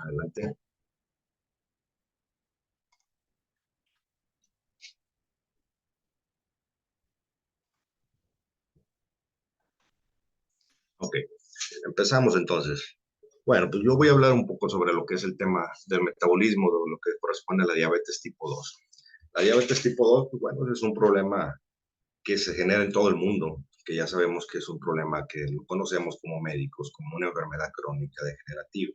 Adelante. Ok, empezamos entonces. Bueno, pues yo voy a hablar un poco sobre lo que es el tema del metabolismo, de lo que corresponde a la diabetes tipo 2. La diabetes tipo 2, pues bueno, es un problema que se genera en todo el mundo, que ya sabemos que es un problema que lo conocemos como médicos, como una enfermedad crónica degenerativa.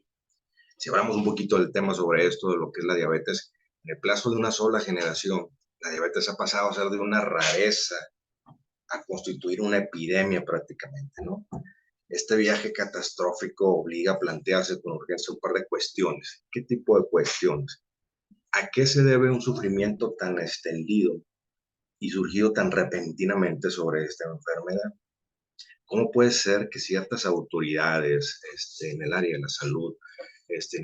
Si hablamos un poquito del tema sobre esto, de lo que es la diabetes, en el plazo de una sola generación, la diabetes ha pasado a ser de una rareza a constituir una epidemia prácticamente, ¿no? Este viaje catastrófico obliga a plantearse con urgencia un par de cuestiones. ¿Qué tipo de cuestiones? ¿A qué se debe un sufrimiento tan extendido y surgido tan repentinamente sobre esta enfermedad? ¿Cómo puede ser que ciertas autoridades en el área de la salud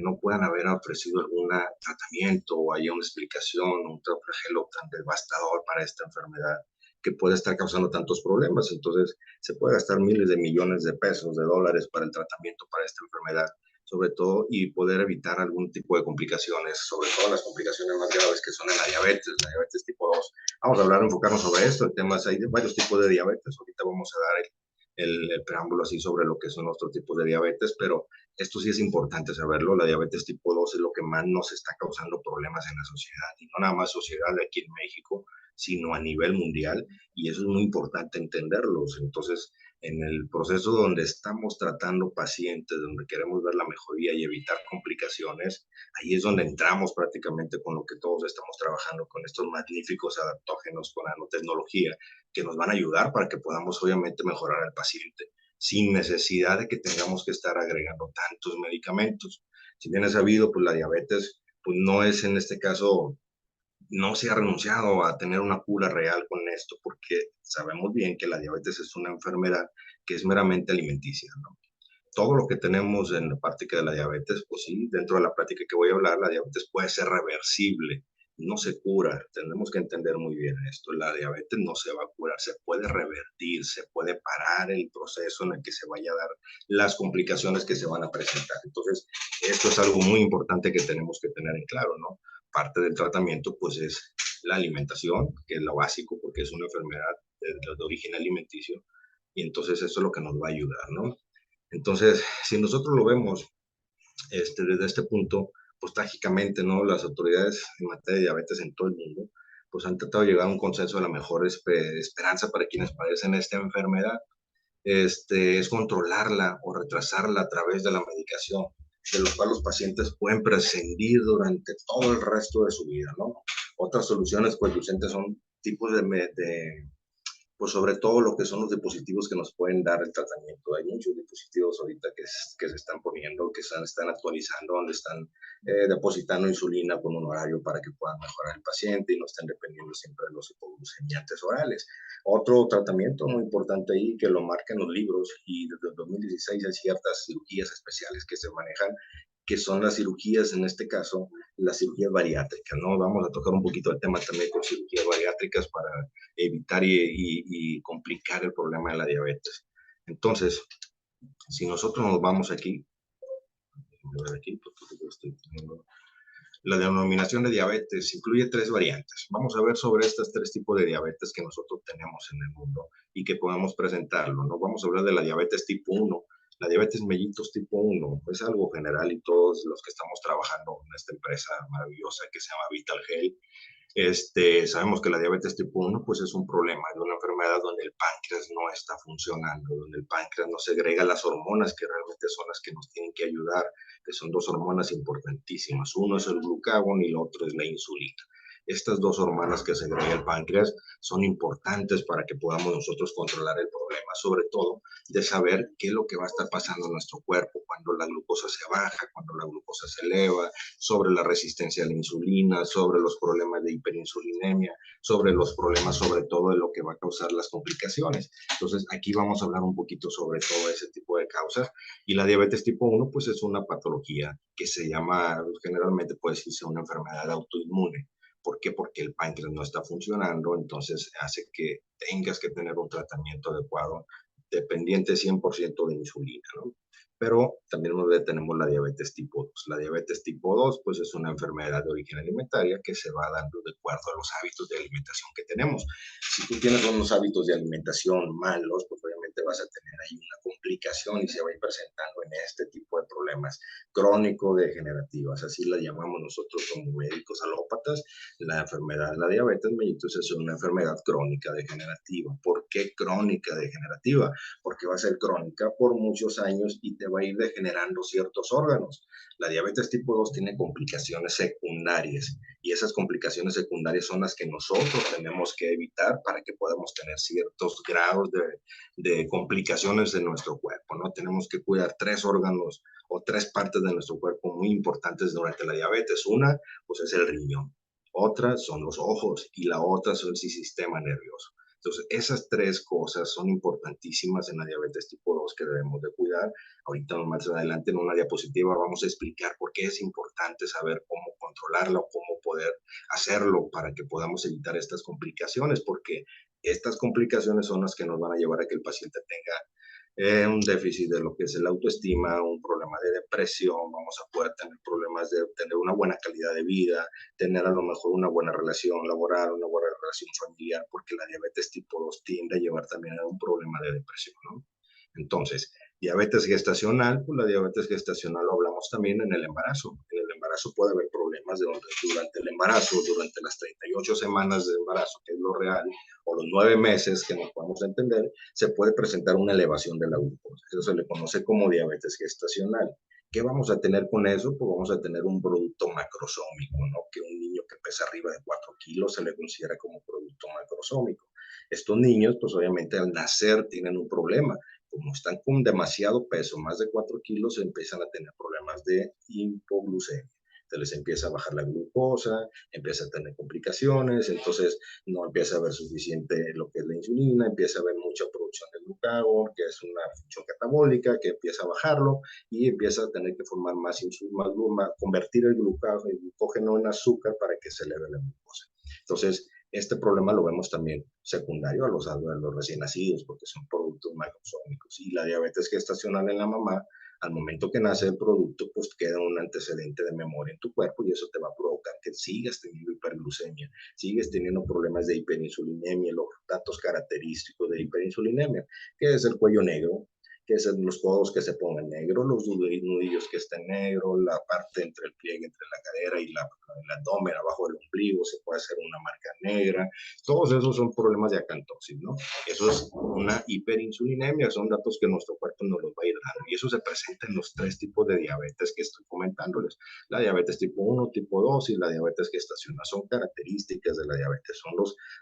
no puedan haber ofrecido algún tratamiento o haya una explicación, un flagelo tan devastador para esta enfermedad que puede estar causando tantos problemas? Entonces, se puede gastar miles de millones de pesos, de dólares para el tratamiento para esta enfermedad, sobre todo, y poder evitar algún tipo de complicaciones, sobre todo las complicaciones más graves que son en la diabetes tipo 2. Vamos a hablar, enfocarnos sobre esto. El tema es, hay varios tipos de diabetes. Ahorita vamos a dar el preámbulo así sobre lo que son nuestros tipos de diabetes, pero esto sí es importante saberlo. La diabetes tipo 2 es lo que más nos está causando problemas en la sociedad, y no nada más sociedad de aquí en México, sino a nivel mundial, y eso es muy importante entenderlos. Entonces, en el proceso donde estamos tratando pacientes, donde queremos ver la mejoría y evitar complicaciones, ahí es donde entramos prácticamente con lo que todos estamos trabajando, con estos magníficos adaptógenos, con nanotecnología, que nos van a ayudar para que podamos obviamente mejorar al paciente sin necesidad de que tengamos que estar agregando tantos medicamentos. Si bien es sabido, pues la diabetes, pues no es en este caso, no se ha renunciado a tener una cura real con esto, porque sabemos bien que la diabetes es una enfermedad que es meramente alimenticia, ¿no? Todo lo que tenemos en la práctica de la diabetes, pues sí, dentro de la práctica que voy a hablar, la diabetes puede ser reversible, no se cura. Tenemos que entender muy bien esto. La diabetes no se va a curar, se puede revertir, se puede parar el proceso en el que se vaya a dar las complicaciones que se van a presentar. Entonces, esto es algo muy importante que tenemos que tener en claro, ¿no? Parte del tratamiento, pues, es la alimentación, que es lo básico, porque es una enfermedad de origen alimenticio, y entonces eso es lo que nos va a ayudar, ¿no? Entonces, si nosotros lo vemos desde este punto, pues trágicamente, ¿no? Las autoridades en materia de diabetes en todo el mundo, pues han tratado de llegar a un consenso de la mejor esperanza para quienes padecen esta enfermedad, es controlarla o retrasarla a través de la medicación, de lo cual los pacientes pueden prescindir durante todo el resto de su vida, ¿no? Otras soluciones coadyuvantes son tipos pues sobre todo lo que son los dispositivos que nos pueden dar el tratamiento. Hay muchos dispositivos ahorita que se están poniendo, que están actualizando, donde están depositando insulina con un horario para que puedan mejorar el paciente y no estén dependiendo siempre de los hipoglucemiantes orales. Otro tratamiento muy importante ahí, que lo marcan los libros, y desde el 2016 hay ciertas cirugías especiales que se manejan, que son las cirugías, en este caso, las cirugías bariátricas, ¿no? Vamos a tocar un poquito el tema también con cirugías bariátricas para evitar y complicar el problema de la diabetes. Entonces, si nosotros nos vamos aquí, la denominación de diabetes incluye tres variantes. Vamos a ver sobre estos tres tipos de diabetes que nosotros tenemos en el mundo y que podemos presentarlo, ¿no? Vamos a hablar de la diabetes tipo 1. La diabetes mellitus tipo 1 es algo general, y todos los que estamos trabajando en esta empresa maravillosa que se llama Vital Health, sabemos que la diabetes tipo 1 pues es un problema de una enfermedad donde el páncreas no está funcionando, donde el páncreas no segrega las hormonas que realmente son las que nos tienen que ayudar, que son dos hormonas importantísimas. Uno es el glucagón y el otro es la insulina. Estas dos hormonas que segrega el páncreas son importantes para que podamos nosotros controlar el problema, sobre todo de saber qué es lo que va a estar pasando en nuestro cuerpo cuando la glucosa se baja, cuando la glucosa se eleva, sobre la resistencia a la insulina, sobre los problemas de hiperinsulinemia, sobre los problemas sobre todo de lo que va a causar las complicaciones. Entonces, aquí vamos a hablar un poquito sobre todo ese tipo de causas. Y la diabetes tipo 1 pues es una patología que se llama, generalmente puede decirse una enfermedad autoinmune. ¿Por qué? Porque el páncreas no está funcionando, entonces hace que tengas que tener un tratamiento adecuado dependiente 100% de insulina, ¿no? Pero también tenemos la diabetes tipo 2. La diabetes tipo 2, pues es una enfermedad de origen alimentaria que se va dando de acuerdo a los hábitos de alimentación que tenemos. Si tú tienes unos hábitos de alimentación malos, pues obviamente vas a tener ahí una complicación y se va a ir presentando en este tipo de problemas crónico-degenerativas, así la llamamos nosotros como médicos alópatas, la enfermedad, la diabetes mellitus es una enfermedad crónica degenerativa. ¿Por qué crónica degenerativa? Porque va a ser crónica por muchos años y te va a ir degenerando ciertos órganos. La diabetes tipo 2 tiene complicaciones secundarias y esas complicaciones secundarias son las que nosotros tenemos que evitar para que podamos tener ciertos grados de complicaciones en nuestro cuerpo, ¿no? Tenemos que cuidar 3 órganos o 3 partes de nuestro cuerpo muy importantes durante la diabetes. Una, pues es el riñón. Otra son los ojos y la otra es el sistema nervioso. Entonces, esas 3 cosas son importantísimas en la diabetes tipo 2 que debemos de cuidar. Ahorita más adelante en una diapositiva vamos a explicar por qué es importante saber cómo controlarla o cómo poder hacerlo para que podamos evitar estas complicaciones, porque estas complicaciones son las que nos van a llevar a que el paciente tenga un déficit de lo que es el autoestima, un problema de depresión, vamos a poder tener problemas de tener una buena calidad de vida, tener a lo mejor una buena relación laboral, una buena relación familiar, porque la diabetes tipo 2 tiende a llevar también a un problema de depresión, ¿no? Entonces, diabetes gestacional, pues la diabetes gestacional lo hablamos también en el embarazo. En el embarazo puede haber problemas durante el embarazo, durante las 38 semanas de embarazo, que es lo real, o los 9 meses que nos podemos entender, se puede presentar una elevación de la glucosa. Eso se le conoce como diabetes gestacional. ¿Qué vamos a tener con eso? Pues vamos a tener un producto macrosómico, ¿no? Que un niño que pesa arriba de 4 kilos se le considera como producto macrosómico. Estos niños, pues obviamente al nacer tienen un problema. Como están con demasiado peso, más de 4 kilos, empiezan a tener problemas de hipoglucemia. Se les empieza a bajar la glucosa, empieza a tener complicaciones, entonces no empieza a haber suficiente lo que es la insulina, empieza a haber mucha producción de glucagón, que es una función catabólica, que empieza a bajarlo y empieza a tener que formar más insulina, convertir el glucógeno en azúcar para que se eleve la glucosa. Entonces, este problema lo vemos también secundario a los recién nacidos, porque son productos macrosómicos. Y la diabetes gestacional en la mamá, al momento que nace el producto, pues queda un antecedente de memoria en tu cuerpo y eso te va a provocar que sigas teniendo hiperglucemia, sigues teniendo problemas de hiperinsulinemia, los datos característicos de hiperinsulinemia, que es el cuello negro, que es los codos que se pongan negros, los nudillos que estén negros, la parte entre el pliegue, entre la cadera y el abdomen, abajo del ombligo, se puede hacer una marca negra. Todos esos son problemas de acantosis, ¿no? Eso es una hiperinsulinemia, son datos que nuestro cuerpo nos los va a ir dando. Y eso se presenta en los 3 tipos de diabetes que estoy comentándoles. La diabetes tipo 1, tipo 2 y la diabetes gestacional son características de la diabetes, son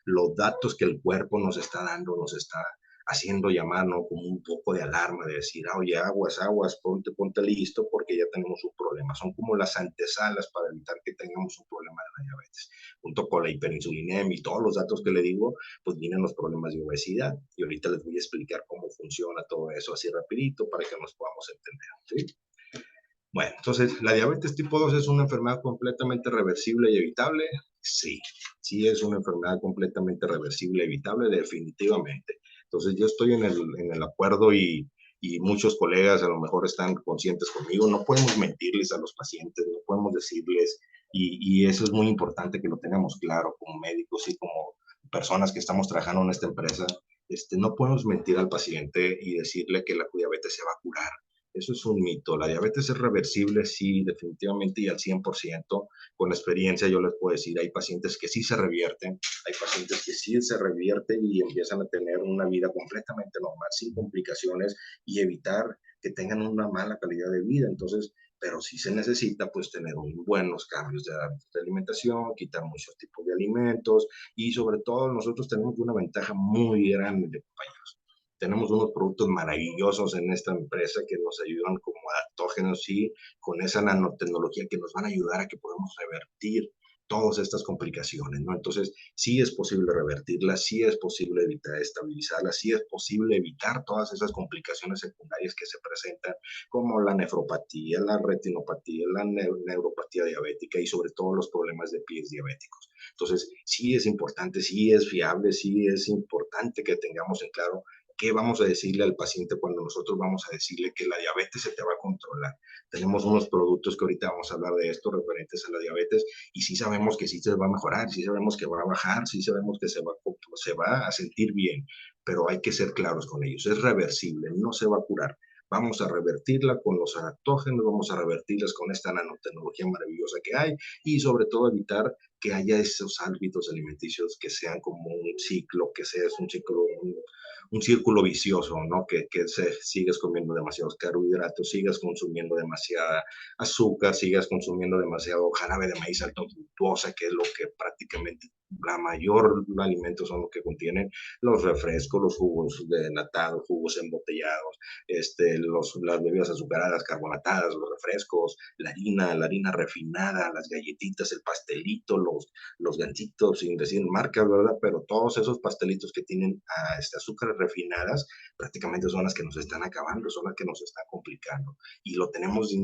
los datos que el cuerpo nos está dando, nos está haciendo llamar, ¿no? Como un poco de alarma, de decir, ah, oye, aguas, aguas, ponte listo porque ya tenemos un problema. Son como las antesalas para evitar que tengamos un problema de la diabetes. Junto con la hiperinsulinemia y todos los datos que le digo, pues vienen los problemas de obesidad. Y ahorita les voy a explicar cómo funciona todo eso así rapidito para que nos podamos entender, ¿sí? Bueno, entonces, ¿la diabetes tipo 2 es una enfermedad completamente reversible y evitable? Sí, sí es una enfermedad completamente reversible y evitable, definitivamente. Entonces, yo estoy en el acuerdo y muchos colegas a lo mejor están conscientes conmigo. No podemos mentirles a los pacientes, no podemos decirles, y eso es muy importante que lo tengamos claro como médicos y como personas que estamos trabajando en esta empresa. No podemos mentir al paciente y decirle que la diabetes se va a curar. Eso es un mito. La diabetes es reversible, sí, definitivamente y al 100%. Con experiencia yo les puedo decir, hay pacientes que sí se revierten, hay pacientes que sí se revierten y empiezan a tener una vida completamente normal, sin complicaciones y evitar que tengan una mala calidad de vida. Entonces, pero sí se necesita pues tener buenos cambios de hábitos de alimentación, quitar muchos tipos de alimentos y sobre todo nosotros tenemos una ventaja muy grande, compañeros. Tenemos unos productos maravillosos en esta empresa que nos ayudan como adaptógenos y con esa nanotecnología que nos van a ayudar a que podamos revertir todas estas complicaciones, ¿no? Entonces, sí es posible revertirlas, sí es posible evitar estabilizarlas, sí es posible evitar todas esas complicaciones secundarias que se presentan, como la nefropatía, la retinopatía, la neuropatía diabética y sobre todo los problemas de pies diabéticos. Entonces, sí es importante, sí es fiable, sí es importante que tengamos en claro ¿Qué vamos a decirle al paciente cuando nosotros vamos a decirle que la diabetes se te va a controlar? Tenemos unos productos que ahorita vamos a hablar de esto referentes a la diabetes y sí sabemos que sí se va a mejorar, sí sabemos que va a bajar, sí sabemos que se va a sentir bien, pero hay que ser claros con ellos. Es reversible, no se va a curar. Vamos a revertirla con los adaptógenos, vamos a revertirlas con esta nanotecnología maravillosa que hay y sobre todo evitar que haya esos hábitos alimenticios que sean como un ciclo, que sea un ciclo, un círculo vicioso, ¿no? Sigues comiendo demasiados carbohidratos, sigas consumiendo demasiada azúcar, sigas consumiendo demasiado jarabe de maíz alto en fructosa, que es lo que prácticamente la mayor alimentos son los que contienen los refrescos, los jugos de enlatados, jugos embotellados, las bebidas azucaradas, carbonatadas, los refrescos, la harina refinada, las galletitas, el pastelito, los ganchitos, sin decir marcas, ¿verdad? Pero todos esos pastelitos que tienen azúcares refinadas, prácticamente son las que nos están acabando, son las que nos están complicando. Y lo tenemos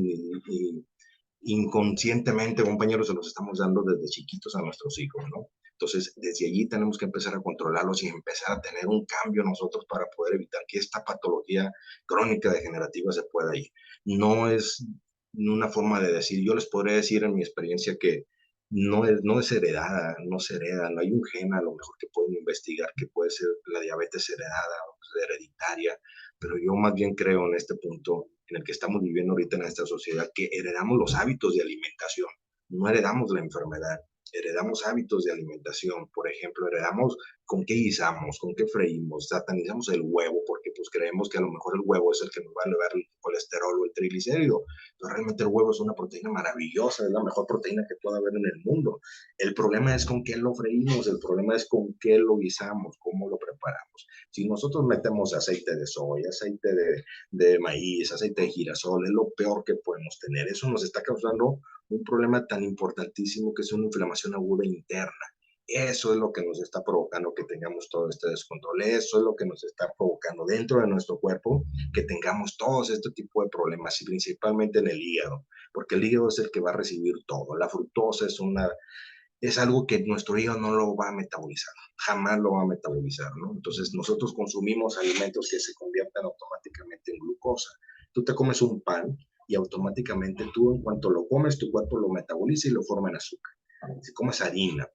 inconscientemente, compañeros, se los estamos dando desde chiquitos a nuestros hijos, ¿no? Entonces, desde allí tenemos que empezar a controlarlos y empezar a tener un cambio nosotros para poder evitar que esta patología crónica degenerativa se pueda ir. No es una forma de decir, yo les podría decir en mi experiencia que no es heredada, no se hereda, no hay un gen a lo mejor que pueden investigar que puede ser la diabetes heredada o hereditaria, pero yo más bien creo en este punto en el que estamos viviendo ahorita en esta sociedad, que heredamos los hábitos de alimentación, no heredamos la enfermedad, heredamos hábitos de alimentación. Por ejemplo, heredamos con qué guisamos, con qué freímos, satanizamos el huevo, porque pues creemos que a lo mejor el huevo es el que nos va a elevar el colesterol o el triglicérido, pero realmente el huevo es una proteína maravillosa, es la mejor proteína que pueda haber en el mundo. El problema es con qué lo freímos, el problema es con qué lo guisamos, cómo lo preparamos. Si nosotros metemos aceite de soya, aceite de maíz, aceite de girasol, es lo peor que podemos tener. Eso nos está causando un problema tan importantísimo que es una inflamación aguda interna. Eso es lo que nos está provocando que tengamos todo este descontrol. Eso es lo que nos está provocando dentro de nuestro cuerpo que tengamos todos este tipo de problemas y principalmente en el hígado, porque el hígado es el que va a recibir todo. La fructosa es algo que nuestro hígado no lo va a metabolizar, jamás lo va a metabolizar, ¿no? Entonces nosotros consumimos alimentos que se convierten automáticamente en glucosa. Tú te comes un pan y automáticamente tú en cuanto lo comes, tu cuerpo lo metaboliza y lo forma en azúcar. Si comes harina,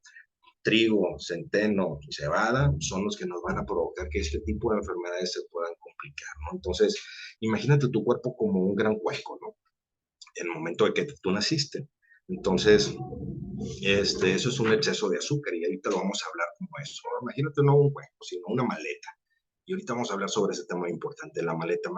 trigo, centeno, cebada, son los que nos van a provocar que este tipo de enfermedades se puedan complicar, ¿no? Entonces, imagínate tu cuerpo como un gran hueco, ¿no? En el momento de que tú naciste. Entonces, eso es un exceso de azúcar y ahorita lo vamos a hablar como eso. Imagínate no un hueco, sino una maleta. Y ahorita vamos a hablar sobre ese tema importante, la maleta.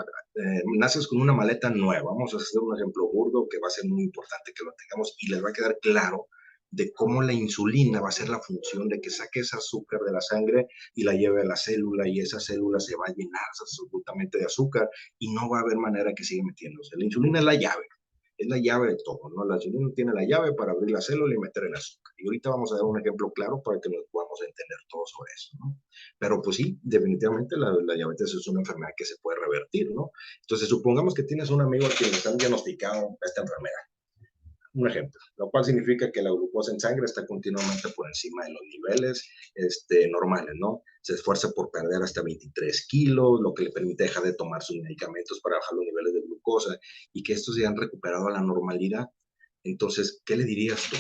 Naces con una maleta nueva. Vamos a hacer un ejemplo burdo que va a ser muy importante que lo tengamos y les va a quedar claro de cómo la insulina va a ser la función de que saque ese azúcar de la sangre y la lleve a la célula y esa célula se va a llenar absolutamente de azúcar y no va a haber manera que siga metiéndose. La insulina es la llave de todo, ¿no? La insulina tiene la llave para abrir la célula y meter el azúcar. Y ahorita vamos a dar un ejemplo claro para que nos podamos entender todo sobre eso, ¿no? Pero pues sí, definitivamente la diabetes es una enfermedad que se puede revertir, ¿no? Entonces, supongamos que tienes un amigo a quien le están diagnosticado esta enfermedad. Un ejemplo, lo cual significa que la glucosa en sangre está continuamente por encima de los niveles normales, ¿no? Se esfuerza por perder hasta 23 kilos, lo que le permite dejar de tomar sus medicamentos para bajar los niveles de glucosa y que estos se han recuperado a la normalidad. Entonces, ¿qué le dirías tú?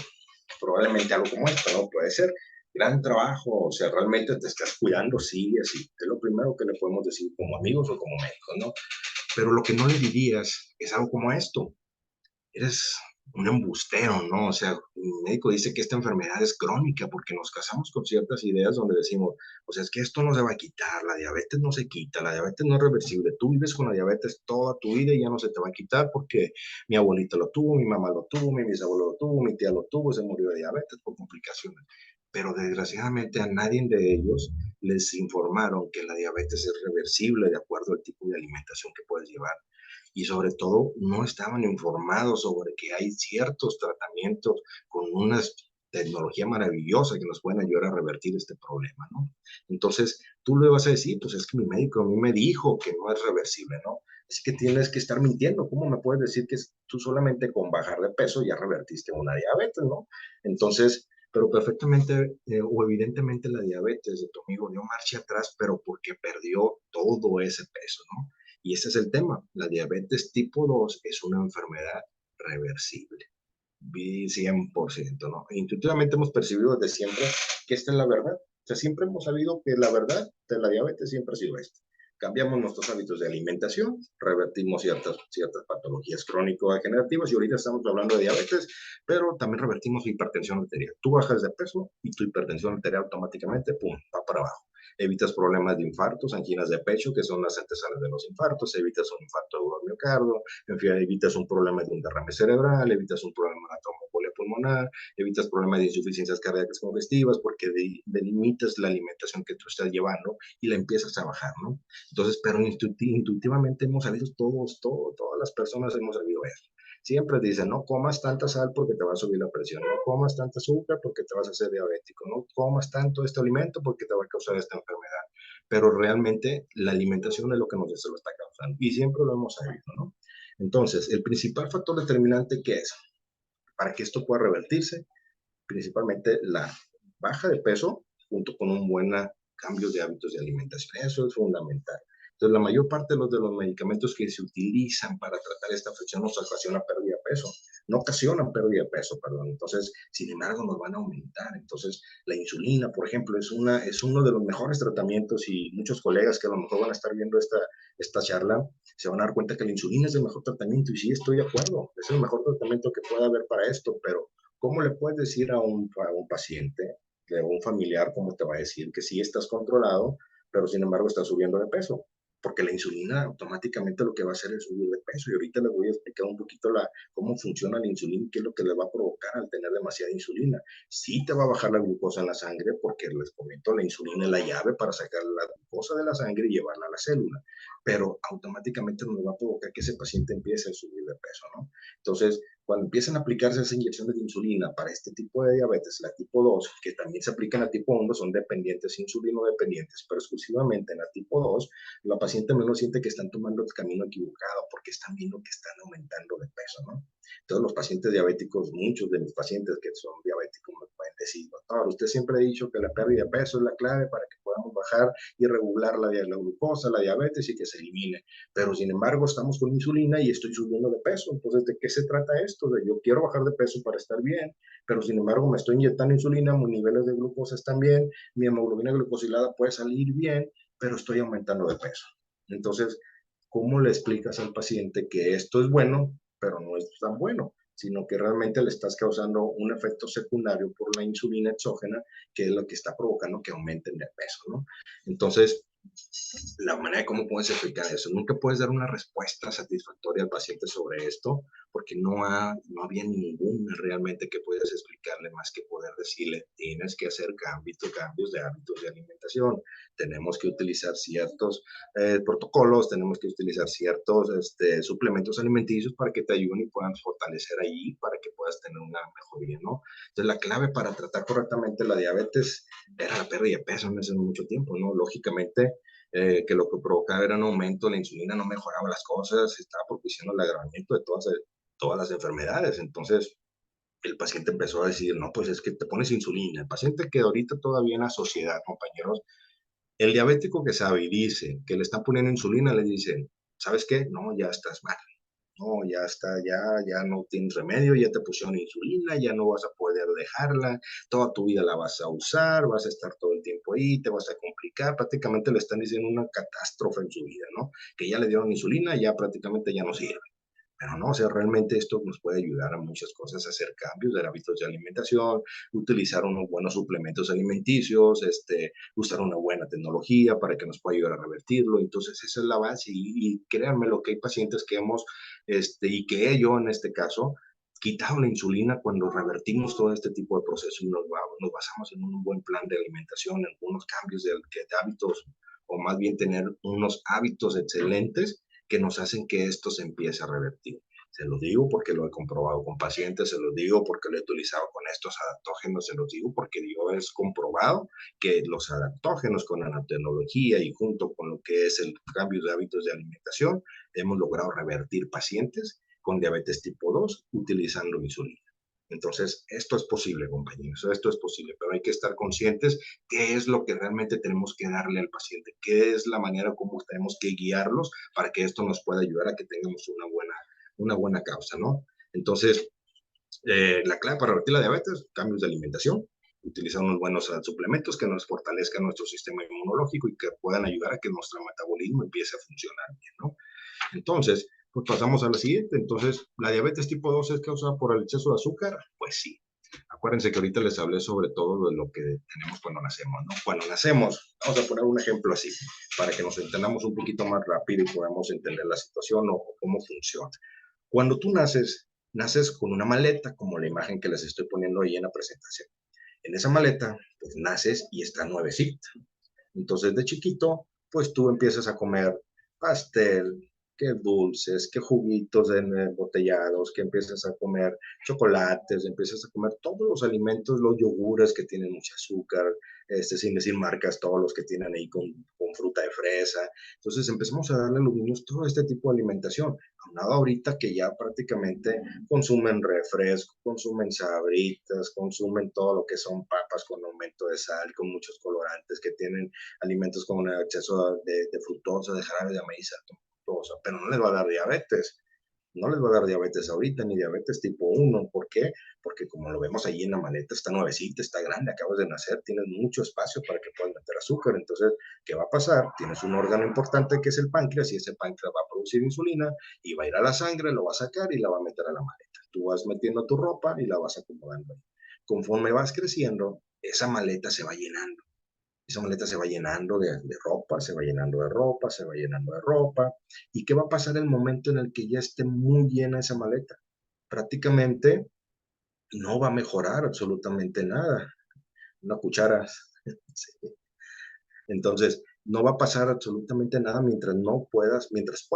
Probablemente algo como esto, ¿no? Puede ser gran trabajo, o sea, realmente te estás cuidando, sí, así. Es lo primero que le podemos decir como amigos o como médicos, ¿no? Pero lo que no le dirías es algo como esto. Eres un embustero, ¿no? O sea, mi médico dice que esta enfermedad es crónica porque nos casamos con ciertas ideas donde decimos, o sea, es que esto no se va a quitar, la diabetes no se quita, la diabetes no es reversible, tú vives con la diabetes toda tu vida y ya no se te va a quitar porque mi abuelita lo tuvo, mi mamá lo tuvo, mi bisabuelo lo tuvo, mi tía lo tuvo, se murió de diabetes por complicaciones. Pero desgraciadamente a nadie de ellos les informaron que la diabetes es reversible de acuerdo al tipo de alimentación que puedes llevar y sobre todo no estaban informados sobre que hay ciertos tratamientos con una tecnología maravillosa que nos pueden ayudar a revertir este problema, ¿no? Entonces, tú le vas a decir, pues es que mi médico a mí me dijo que no es reversible, ¿no? Es que tienes que estar mintiendo. ¿Cómo me puedes decir que tú solamente con bajar de peso ya revertiste una diabetes, ¿no? Entonces, pero perfectamente o evidentemente la diabetes de tu amigo dio marcha atrás, pero porque perdió todo ese peso, ¿no? Y ese es el tema. La diabetes tipo 2 es una enfermedad reversible. 100%, ¿no? Intuitivamente hemos percibido desde siempre que esta es la verdad. O sea, siempre hemos sabido que la verdad de la diabetes siempre ha sido esta. Cambiamos nuestros hábitos de alimentación, revertimos ciertas patologías crónico-degenerativas y ahorita estamos hablando de diabetes, pero también revertimos hipertensión arterial. Tú bajas de peso y tu hipertensión arterial automáticamente, pum, va para abajo. Evitas problemas de infartos, anginas de pecho, que son las antesalas de los infartos, evitas un infarto de miocardio, en fin, evitas un problema de un derrame cerebral, evitas un problema de una tromboembolia pulmonar, evitas problemas de insuficiencias cardíacas congestivas, porque delimitas la alimentación que tú estás llevando y la empiezas a bajar, ¿no? Entonces, pero intuitivamente hemos sabido todas las personas hemos sabido eso. Siempre dicen, no comas tanta sal porque te va a subir la presión, no comas tanta azúcar porque te vas a hacer diabético, no comas tanto este alimento porque te va a causar esta enfermedad. Pero realmente la alimentación es lo que nos lo está causando y siempre lo hemos sabido, ¿no? Entonces, el principal factor determinante que es para que esto pueda revertirse, principalmente la baja de peso junto con un buen cambio de hábitos de alimentación. Eso es fundamental. Entonces, la mayor parte de los medicamentos que se utilizan para tratar esta afección nos ocasiona pérdida de peso, no ocasionan pérdida de peso, perdón. Entonces, sin embargo, nos van a aumentar. Entonces, la insulina, por ejemplo, es uno de los mejores tratamientos y muchos colegas que a lo mejor van a estar viendo esta charla se van a dar cuenta que la insulina es el mejor tratamiento y sí estoy de acuerdo, es el mejor tratamiento que pueda haber para esto, pero ¿cómo le puedes decir a un paciente, a un familiar, cómo te va a decir que sí estás controlado, pero sin embargo estás subiendo de peso? Porque la insulina automáticamente lo que va a hacer es subir de peso. Y ahorita les voy a explicar un poquito cómo funciona la insulina y qué es lo que le va a provocar al tener demasiada insulina. Sí te va a bajar la glucosa en la sangre porque les comento, la insulina es la llave para sacar la glucosa de la sangre y llevarla a la célula. Pero automáticamente nos va a provocar que ese paciente empiece a subir de peso, ¿no? Entonces, cuando empiezan a aplicarse esas inyecciones de insulina para este tipo de diabetes, la tipo 2, que también se aplican a tipo 1, son dependientes, insulino dependientes, pero exclusivamente en la tipo 2, la paciente menos siente que están tomando el camino equivocado porque están viendo que están aumentando de peso, ¿no? Todos los pacientes diabéticos, muchos de mis pacientes que son diabéticos me pueden decir, doctor, usted siempre ha dicho que la pérdida de peso es la clave para que podamos bajar y regular la glucosa, la diabetes y que se elimine. Pero sin embargo, estamos con insulina y estoy subiendo de peso. Entonces, ¿de qué se trata esto? De yo quiero bajar de peso para estar bien, pero sin embargo me estoy inyectando insulina, mis niveles de glucosa están bien, mi hemoglobina glucosilada puede salir bien, pero estoy aumentando de peso. Entonces, ¿cómo le explicas al paciente que esto es bueno, pero no es tan bueno? Sino que realmente le estás causando un efecto secundario por la insulina exógena, que es lo que está provocando que aumenten de peso, ¿no? Entonces, la manera de cómo puedes explicar eso. Nunca puedes dar una respuesta satisfactoria al paciente sobre esto, porque no había ninguna realmente que puedas explicarle más que poder decirle, tienes que hacer cambios de hábitos de alimentación, tenemos que utilizar ciertos protocolos, tenemos que utilizar ciertos suplementos alimenticios para que te ayuden y puedan fortalecer ahí, para que puedas tener una mejoría, ¿no? Entonces, la clave para tratar correctamente la diabetes era la pérdida de peso en ese mucho tiempo, ¿no? Lógicamente, que lo que provocaba era un aumento, la insulina no mejoraba las cosas, estaba propiciando el agravamiento de todas las enfermedades. Entonces, el paciente empezó a decir, no, pues es que te pones insulina. El paciente que ahorita todavía en la sociedad, compañeros, el diabético que sabe y dice que le están poniendo insulina, le dicen, ¿sabes qué? No, ya estás mal. No, ya está, ya no tienes remedio, ya te pusieron insulina, ya no vas a poder dejarla, toda tu vida la vas a usar, vas a estar todo el tiempo ahí, te vas a complicar, prácticamente le están diciendo una catástrofe en su vida, ¿no? Que ya le dieron insulina, ya prácticamente ya no sirve. Pero no, o sea, realmente esto nos puede ayudar a muchas cosas, a hacer cambios de hábitos de alimentación, utilizar unos buenos suplementos alimenticios, usar una buena tecnología para que nos pueda ayudar a revertirlo. Entonces, esa es la base y créanme lo que hay pacientes que hemos, y que yo en este caso, quitado la insulina cuando revertimos todo este tipo de procesos y nos basamos en un buen plan de alimentación, en unos cambios de hábitos, o más bien tener unos hábitos excelentes que nos hacen que esto se empiece a revertir. Se los digo porque lo he comprobado con pacientes, se los digo porque lo he utilizado con estos adaptógenos, se los digo porque yo es comprobado que los adaptógenos con la nanotecnología y junto con lo que es el cambio de hábitos de alimentación, hemos logrado revertir pacientes con diabetes tipo 2 utilizando insulina. Entonces, esto es posible, compañeros, esto es posible, pero hay que estar conscientes qué es lo que realmente tenemos que darle al paciente, qué es la manera como tenemos que guiarlos para que esto nos pueda ayudar a que tengamos una buena causa, ¿no? Entonces, la clave para revertir la diabetes, cambios de alimentación, utilizar unos buenos suplementos que nos fortalezcan nuestro sistema inmunológico y que puedan ayudar a que nuestro metabolismo empiece a funcionar bien, ¿no? Entonces, pues pasamos a la siguiente. Entonces, ¿la diabetes tipo 2 es causada por el exceso de azúcar? Pues sí. Acuérdense que ahorita les hablé sobre todo de lo que tenemos cuando nacemos, ¿no? Cuando nacemos, vamos a poner un ejemplo así, para que nos entendamos un poquito más rápido y podamos entender la situación o cómo funciona. Cuando tú naces, naces con una maleta, como la imagen que les estoy poniendo ahí en la presentación. En esa maleta, pues naces y está nuevecita. Entonces, de chiquito, pues tú empiezas a comer pastel, que dulces, que juguitos embotellados, que empiezas a comer chocolates, empiezas a comer todos los alimentos, los yogures que tienen mucho azúcar, sin decir marcas, todos los que tienen ahí con fruta de fresa. Entonces empezamos a darle a los niños todo este tipo de alimentación. Aunado ahorita que ya prácticamente consumen refresco, consumen sabritas, consumen todo lo que son papas con aumento de sal, con muchos colorantes, que tienen alimentos con un exceso de fructosa, de jarabe de maíz, fructosa, pero no les va a dar diabetes. No les va a dar diabetes ahorita, ni diabetes tipo 1. ¿Por qué? Porque como lo vemos ahí en la maleta, está nuevecita, está grande, acabas de nacer, tienes mucho espacio para que puedas meter azúcar. Entonces, ¿qué va a pasar? Tienes un órgano importante que es el páncreas y ese páncreas va a producir insulina y va a ir a la sangre, lo va a sacar y la va a meter a la maleta. Tú vas metiendo tu ropa y la vas acomodando. Conforme vas creciendo, esa maleta se va llenando. Esa maleta se va llenando de ropa, se va llenando de ropa, se va llenando de ropa. ¿Y qué va a pasar el momento en el que ya esté muy llena esa maleta? Prácticamente no va a mejorar absolutamente nada. Una cuchara. Sí. Entonces, no va a pasar absolutamente nada mientras puedas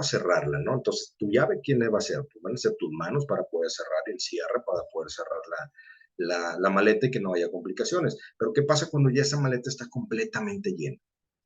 cerrarla, ¿no? Entonces, tu llave, ¿quién va a ser? Pues van a ser tus manos para poder cerrar el cierre, para poder cerrar la maleta y que no haya complicaciones. Pero, ¿qué pasa cuando ya esa maleta está completamente llena?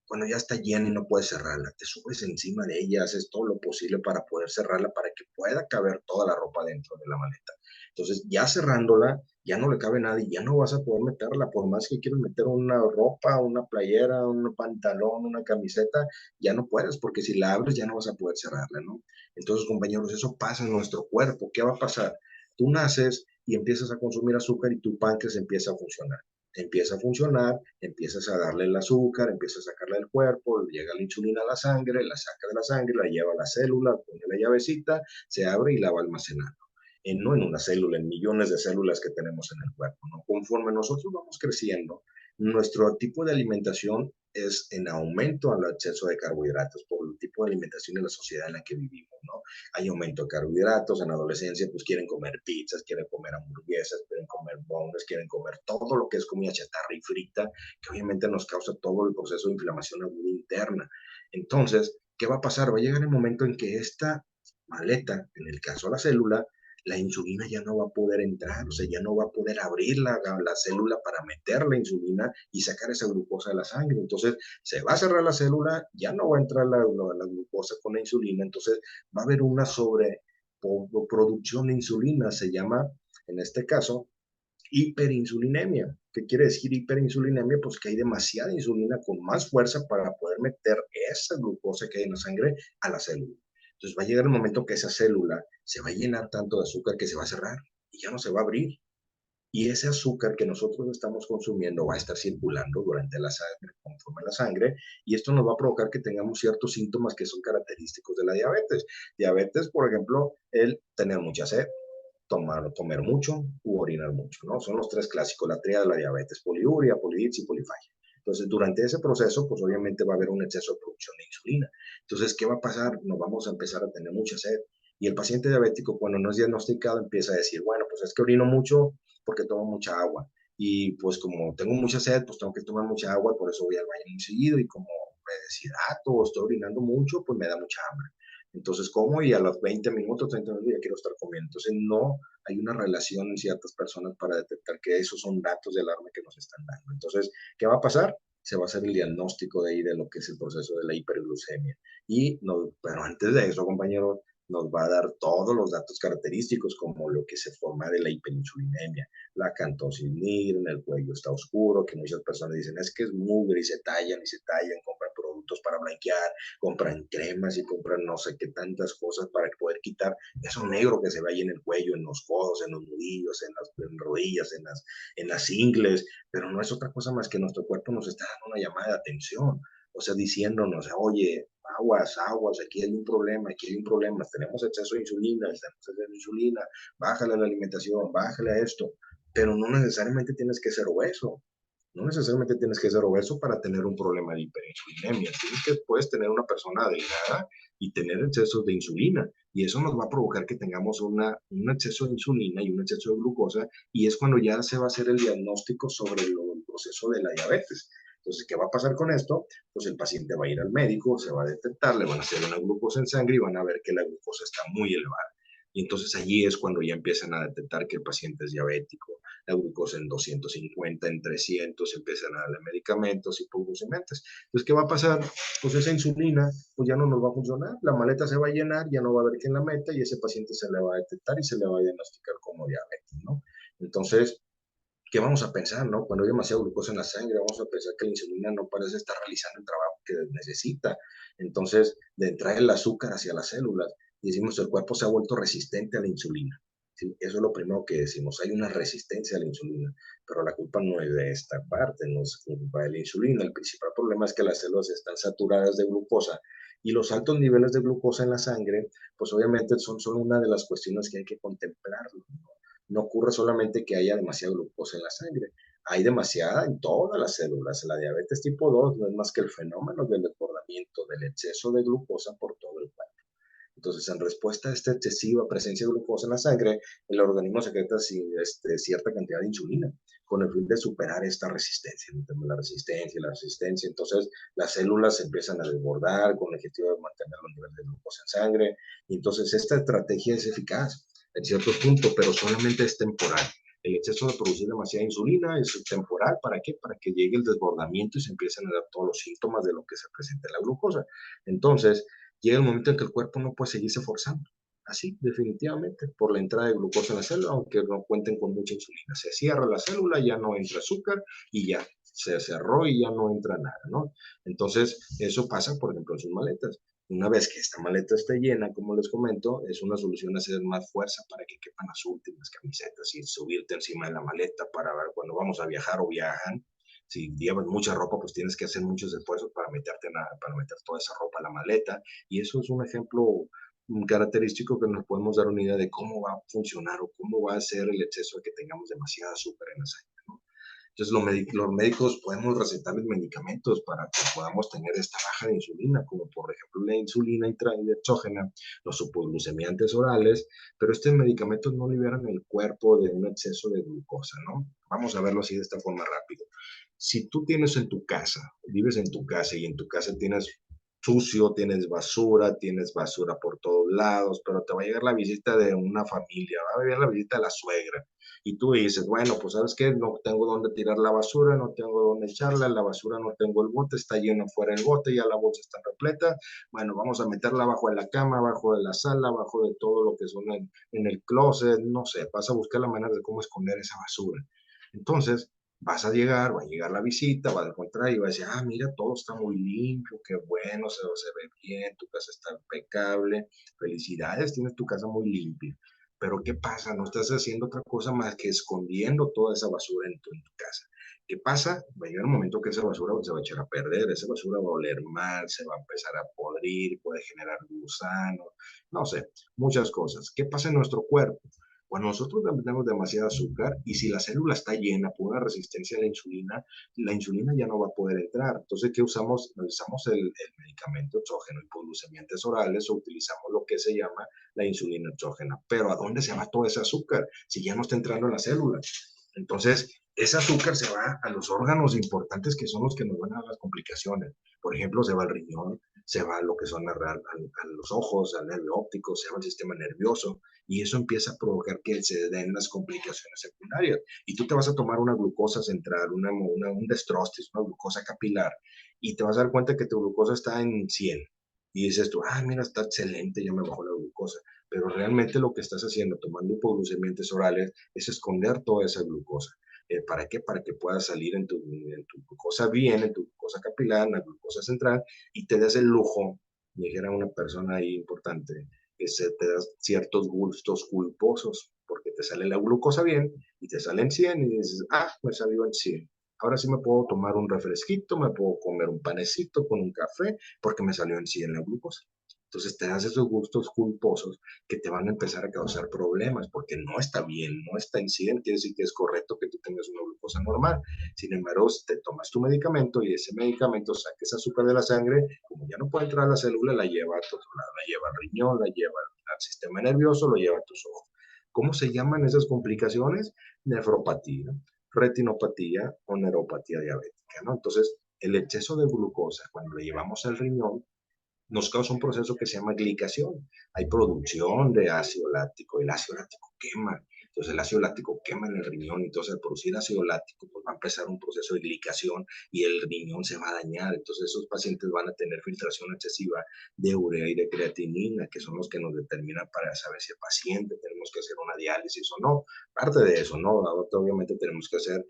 Cuando ya está llena y no puedes cerrarla, te subes encima de ella, haces todo lo posible para poder cerrarla, para que pueda caber toda la ropa dentro de la maleta. Entonces, ya cerrándola, ya no le cabe nada y ya no vas a poder meterla, por más que quieras meter una ropa, una playera, un pantalón, una camiseta, ya no puedes, porque si la abres ya no vas a poder cerrarla, ¿no? Entonces, compañeros, eso pasa en nuestro cuerpo. ¿Qué va a pasar? Tú naces y empiezas a consumir azúcar y tu páncreas empieza a funcionar. Empieza a funcionar, empiezas a darle el azúcar, empiezas a sacarla del cuerpo, llega la insulina a la sangre, la saca de la sangre, la lleva a la célula, pone la llavecita, se abre y la va almacenando. No en una célula, en millones de células que tenemos en el cuerpo, ¿no? Conforme nosotros vamos creciendo, nuestro tipo de alimentación es en aumento al exceso de carbohidratos por el tipo de alimentación y la sociedad en la que vivimos, ¿no? Hay aumento de carbohidratos, en adolescencia pues quieren comer pizzas, quieren comer hamburguesas, quieren comer bongs, quieren comer todo lo que es comida chatarra y frita, que obviamente nos causa todo el proceso de inflamación aguda interna. Entonces, ¿qué va a pasar? Va a llegar el momento en que esta maleta, en el caso de la célula, la insulina ya no va a poder entrar, o sea, ya no va a poder abrir la célula para meter la insulina y sacar esa glucosa de la sangre. Entonces, se va a cerrar la célula, ya no va a entrar la glucosa con la insulina, entonces va a haber una sobreproducción de insulina, se llama, en este caso, hiperinsulinemia. ¿Qué quiere decir hiperinsulinemia? Pues que hay demasiada insulina con más fuerza para poder meter esa glucosa que hay en la sangre a la célula. Entonces va a llegar el momento que esa célula se va a llenar tanto de azúcar que se va a cerrar y ya no se va a abrir. Y ese azúcar que nosotros estamos consumiendo va a estar circulando durante la sangre, conforme la sangre, y esto nos va a provocar que tengamos ciertos síntomas que son característicos de la diabetes. Diabetes, por ejemplo, el tener mucha sed, comer mucho u orinar mucho, ¿no? Son los tres clásicos, la tríada de la diabetes, poliuria, polidipsis y polifagia. Entonces, durante ese proceso, pues obviamente va a haber un exceso de producción de insulina. Entonces, ¿qué va a pasar? Nos vamos a empezar a tener mucha sed. Y el paciente diabético, cuando no es diagnosticado, empieza a decir, bueno, pues es que orino mucho porque tomo mucha agua. Y pues como tengo mucha sed, pues tengo que tomar mucha agua, por eso voy al baño muy seguido. Y como me deshidrato o estoy orinando mucho, pues me da mucha hambre. Entonces como y a los 20 minutos, 30 minutos ya quiero estar comiendo. Entonces no hay una relación en ciertas personas para detectar que esos son datos de alarma que nos están dando. Entonces, ¿qué va a pasar? Se va a hacer el diagnóstico de ahí de lo que es el proceso de la hiperglucemia. Y no, pero antes de eso, compañero, nos va a dar todos los datos característicos como lo que se forma de la hiperinsulinemia, la cantosilinir, el cuello está oscuro, que muchas personas dicen es que es mugre y se tallan, compran productos para blanquear, compran cremas y compran no sé qué tantas cosas para poder quitar eso negro que se ve ahí en el cuello, en los codos, en los nudillos, en rodillas, en las ingles, pero no es otra cosa más que nuestro cuerpo nos está dando una llamada de atención, o sea, diciéndonos, oye, aguas, aguas, aquí hay un problema, tenemos exceso de insulina, bájale a la alimentación, bájale a esto, pero no necesariamente tienes que ser obeso, no necesariamente tienes que ser obeso para tener un problema de hiperinsulinemia. Puedes tener una persona delgada y tener exceso de insulina. Y eso nos va a provocar que tengamos un exceso de insulina y un exceso de glucosa. Y es cuando ya se va a hacer el diagnóstico sobre el proceso de la diabetes. Entonces, ¿qué va a pasar con esto? Pues el paciente va a ir al médico, se va a detectar, le van a hacer una glucosa en sangre y van a ver que la glucosa está muy elevada. Y entonces allí es cuando ya empiezan a detectar que el paciente es diabético, la glucosa en 250, en 300, empiezan a darle medicamentos hipoglucemiantes. Entonces, ¿qué va a pasar? Pues esa insulina pues ya no nos va a funcionar, la maleta se va a llenar, ya no va a haber quien la meta y ese paciente se le va a detectar y se le va a diagnosticar como diabetes, ¿no? Entonces, ¿qué vamos a pensar, no? Cuando hay demasiada glucosa en la sangre, vamos a pensar que la insulina no parece estar realizando el trabajo que necesita. Entonces, de entrar el azúcar hacia las células, decimos el cuerpo se ha vuelto resistente a la insulina. ¿Sí? Eso es lo primero que decimos, hay una resistencia a la insulina, pero la culpa no es de esta parte, no es culpa de la insulina. El principal problema es que las células están saturadas de glucosa y los altos niveles de glucosa en la sangre, pues obviamente son una de las cuestiones que hay que contemplar, ¿no? No ocurre solamente que haya demasiada glucosa en la sangre, hay demasiada en todas las células. La diabetes tipo 2 no es más que el fenómeno del desbordamiento del exceso de glucosa por todo el cuerpo. Entonces, en respuesta a esta excesiva presencia de glucosa en la sangre, el organismo secreta cierta cantidad de insulina con el fin de superar esta resistencia, la resistencia y la resistencia. Entonces, las células se empiezan a desbordar con el objetivo de mantener los niveles de glucosa en sangre. Y entonces, esta estrategia es eficaz en ciertos puntos, pero solamente es temporal. El exceso de producir demasiada insulina es temporal. ¿Para qué? Para que llegue el desbordamiento y se empiecen a dar todos los síntomas de lo que se presenta en la glucosa. Entonces, llega el momento en que el cuerpo no puede seguirse forzando. Así, definitivamente, por la entrada de glucosa en la célula, aunque no cuenten con mucha insulina. Se cierra la célula, ya no entra azúcar y ya se cerró y ya no entra nada, ¿no? Entonces, eso pasa, por ejemplo, en sus maletas. Una vez que esta maleta esté llena, como les comento, es una solución hacer más fuerza para que quepan las últimas camisetas y subirte encima de la maleta para ver cuando vamos a viajar o viajan. Si llevas mucha ropa, pues tienes que hacer muchos esfuerzos para para meter toda esa ropa a la maleta. Y eso es un ejemplo característico que nos podemos dar una idea de cómo va a funcionar o cómo va a ser el exceso de que tengamos demasiada azúcar en la sangre, ¿no? Entonces, los médicos podemos recetarles medicamentos para que podamos tener esta baja de insulina, como por ejemplo la insulina exógena, los supoglucemiantes orales, pero estos medicamentos no liberan el cuerpo de un exceso de glucosa, ¿no? Vamos a verlo así de esta forma rápido. Si tú tienes en tu casa, vives en tu casa y en tu casa tienes sucio, tienes basura por todos lados, pero te va a llegar la visita de una familia, va a llegar la visita de la suegra, y tú dices, bueno, pues sabes qué, no tengo dónde tirar la basura, no tengo dónde echarla, la basura no tengo el bote, está lleno fuera el bote, ya la bolsa está repleta, bueno, vamos a meterla abajo de la cama, abajo de la sala, abajo de todo lo que son en el closet, no sé, vas a buscar la manera de cómo esconder esa basura. Entonces, vas a llegar, va a llegar la visita, va a encontrar y va a decir, ah, mira, todo está muy limpio, qué bueno, se ve bien, tu casa está impecable, felicidades, tienes tu casa muy limpia. Pero ¿qué pasa? No estás haciendo otra cosa más que escondiendo toda esa basura en tu casa. ¿Qué pasa? Va a llegar un momento que esa basura se va a echar a perder, esa basura va a oler mal, se va a empezar a podrir, puede generar gusanos, no sé, muchas cosas. ¿Qué pasa en nuestro cuerpo? Cuando nosotros tenemos demasiado azúcar y si la célula está llena por una resistencia a la insulina ya no va a poder entrar. Entonces, ¿qué usamos? Usamos el medicamento exógeno, hipoglucemiantes orales o utilizamos lo que se llama la insulina exógena. Pero ¿a dónde se va todo ese azúcar si ya no está entrando en la célula? Entonces, ese azúcar se va a los órganos importantes que son los que nos van a dar las complicaciones. Por ejemplo, se va al riñón, se va a lo que son a los ojos, al nervio óptico, se va al sistema nervioso y eso empieza a provocar que se den las complicaciones secundarias. Y tú te vas a tomar una glucosa central, un destrostis, una glucosa capilar y te vas a dar cuenta que tu glucosa está en 100 y dices tú, ah, mira, está excelente, ya me bajó la glucosa, pero realmente lo que estás haciendo tomando hipoglucemiantes orales es esconder toda esa glucosa. ¿Para qué? Para que pueda salir en tu glucosa bien, en tu glucosa capilar, en la glucosa central, y te des el lujo, dijera una persona ahí importante, que se te da ciertos gustos culposos, porque te sale la glucosa bien y te salen 100 y dices, ah, me salió en 100. Ahora sí me puedo tomar un refresquito, me puedo comer un panecito con un café, porque me salió en 100 la glucosa. Entonces te das esos gustos culposos que te van a empezar a causar problemas, porque no está bien, no está en 100, quiere decir que es correcto que tú tengas una glucosa normal. Sin embargo, te tomas tu medicamento y ese medicamento saca esa azúcar de la sangre, como ya no puede entrar a la célula, la lleva a otro lado, la lleva al riñón, la lleva al sistema nervioso, lo lleva a tus ojos. ¿Cómo se llaman esas complicaciones? Nefropatía, retinopatía o neuropatía diabética, ¿no? Entonces, el exceso de glucosa, cuando le llevamos al riñón, nos causa un proceso que se llama glicación. Hay producción de ácido láctico, el ácido láctico quema, entonces el ácido láctico quema en el riñón, entonces al producir ácido láctico pues va a empezar un proceso de glicación y el riñón se va a dañar, entonces esos pacientes van a tener filtración excesiva de urea y de creatinina, que son los que nos determinan para saber si el paciente tenemos que hacer una diálisis o no. Parte de eso, ¿no? Obviamente tenemos que hacer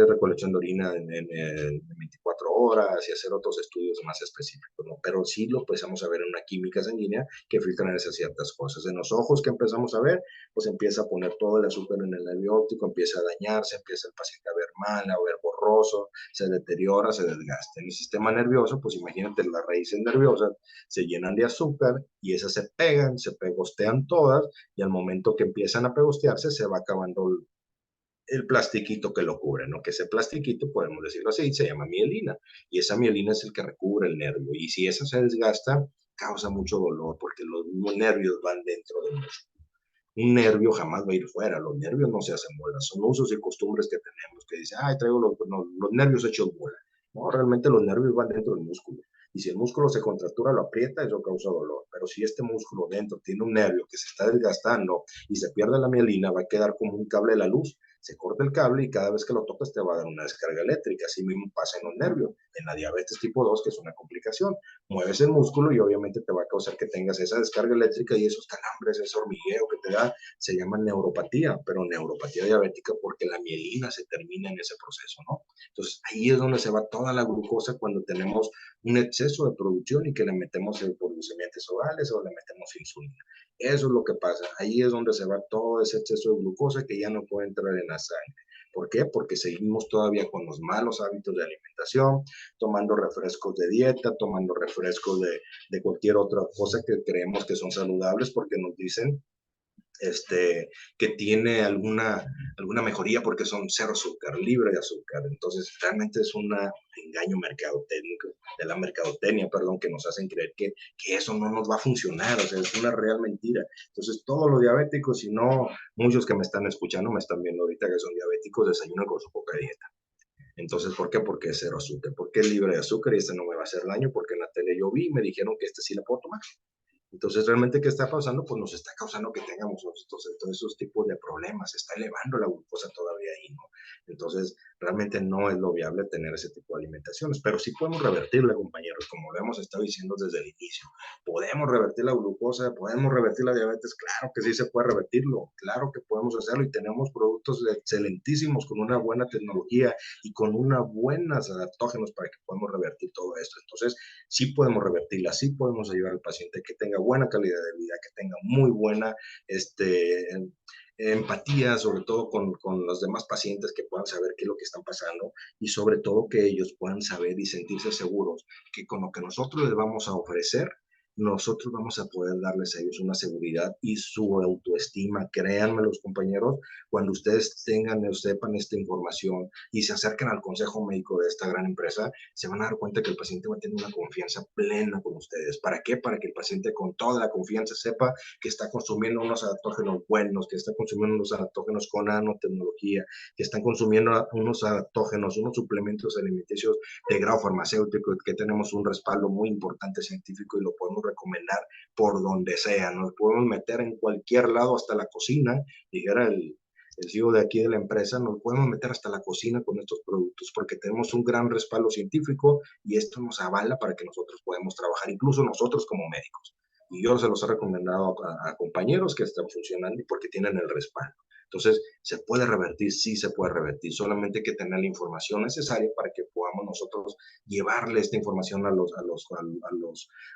recolección de orina en 24 horas y hacer otros estudios más específicos, ¿no? Pero sí lo empezamos a ver en una química sanguínea que filtran esas ciertas cosas. En los ojos que empezamos a ver, pues empieza a poner todo el azúcar en el nervio óptico, empieza a dañarse, empieza el paciente a ver mal, a ver borroso, se deteriora, se desgasta. En el sistema nervioso, pues imagínate, las raíces nerviosas se llenan de azúcar y esas se pegan, se pegostean todas y al momento que empiezan a pegostearse se va acabando el plastiquito que lo cubre, ¿no? Que ese plastiquito, podemos decirlo así, se llama mielina, y esa mielina es el que recubre el nervio, y si eso se desgasta, causa mucho dolor, porque los nervios van dentro del músculo. Un nervio jamás va a ir fuera, los nervios no se hacen bolas, son usos y costumbres que tenemos, que dicen, ay, traigo los nervios hechos bola. No, realmente los nervios van dentro del músculo. Y si el músculo se contractura, lo aprieta, eso causa dolor. Pero si este músculo dentro tiene un nervio que se está desgastando y se pierde la mielina, va a quedar como un cable de la luz. Se corta el cable y cada vez que lo tocas te va a dar una descarga eléctrica. Así mismo pasa en los nervios, en la diabetes tipo 2, que es una complicación. Mueves el músculo y obviamente te va a causar que tengas esa descarga eléctrica y esos calambres, ese hormigueo que te da, se llama neuropatía, pero neuropatía diabética porque la mielina se termina en ese proceso, ¿no? Entonces ahí es donde se va toda la glucosa cuando tenemos un exceso de producción y que le metemos glucemiantes orales o le metemos insulina. Eso es lo que pasa. Ahí es donde se va todo ese exceso de glucosa que ya no puede entrar en la sangre. ¿Por qué? Porque seguimos todavía con los malos hábitos de alimentación, tomando refrescos de dieta, tomando refrescos de cualquier otra cosa que creemos que son saludables porque nos dicen que tiene alguna mejoría porque son cero azúcar, libre de azúcar. Entonces, realmente es un engaño mercadotécnico, de la mercadotecnia, perdón, que nos hacen creer que eso no nos va a funcionar, o sea, es una real mentira. Entonces, todos los diabéticos, si no, muchos que me están escuchando, me están viendo ahorita que son diabéticos, desayunan con su poca dieta. Entonces, ¿por qué? Porque es cero azúcar, porque es libre de azúcar y este no me va a hacer daño, porque en la tele yo vi y me dijeron que este sí la puedo tomar. Entonces, realmente, ¿qué está pasando? Pues nos está causando que tengamos todos esos tipos de problemas, se está elevando la glucosa todavía ahí, ¿no? Entonces, realmente no es lo viable tener ese tipo de alimentaciones, pero sí podemos revertirla, compañeros, como lo hemos estado diciendo desde el inicio. Podemos revertir la glucosa, podemos revertir la diabetes, claro que sí se puede revertirlo, claro que podemos hacerlo y tenemos productos excelentísimos con una buena tecnología y con unos buenos adaptógenos para que podamos revertir todo esto. Entonces, sí podemos revertirla, sí podemos ayudar al paciente que tenga buena calidad de vida, que tenga muy buena empatía, sobre todo con los demás pacientes, que puedan saber qué es lo que están pasando y sobre todo que ellos puedan saber y sentirse seguros que con lo que nosotros les vamos a ofrecer, nosotros vamos a poder darles a ellos una seguridad y su autoestima. Créanme los compañeros, cuando ustedes tengan o sepan esta información y se acerquen al consejo médico de esta gran empresa, se van a dar cuenta que el paciente va a tener una confianza plena con ustedes. ¿Para qué? Para que el paciente con toda la confianza sepa que está consumiendo unos adaptógenos buenos, que está consumiendo unos adaptógenos con nanotecnología, que están consumiendo unos adaptógenos, unos suplementos alimenticios de grado farmacéutico, que tenemos un respaldo muy importante científico y lo podemos recomendar por donde sea. Nos podemos meter en cualquier lado, hasta la cocina, dijera el CEO de aquí de la empresa, nos podemos meter hasta la cocina con estos productos porque tenemos un gran respaldo científico y esto nos avala para que nosotros podamos trabajar, incluso nosotros como médicos. Y yo se los he recomendado a compañeros que están funcionando y porque tienen el respaldo. Entonces, ¿se puede revertir? Sí se puede revertir. Solamente hay que tener la información necesaria para que podamos nosotros llevarle esta información a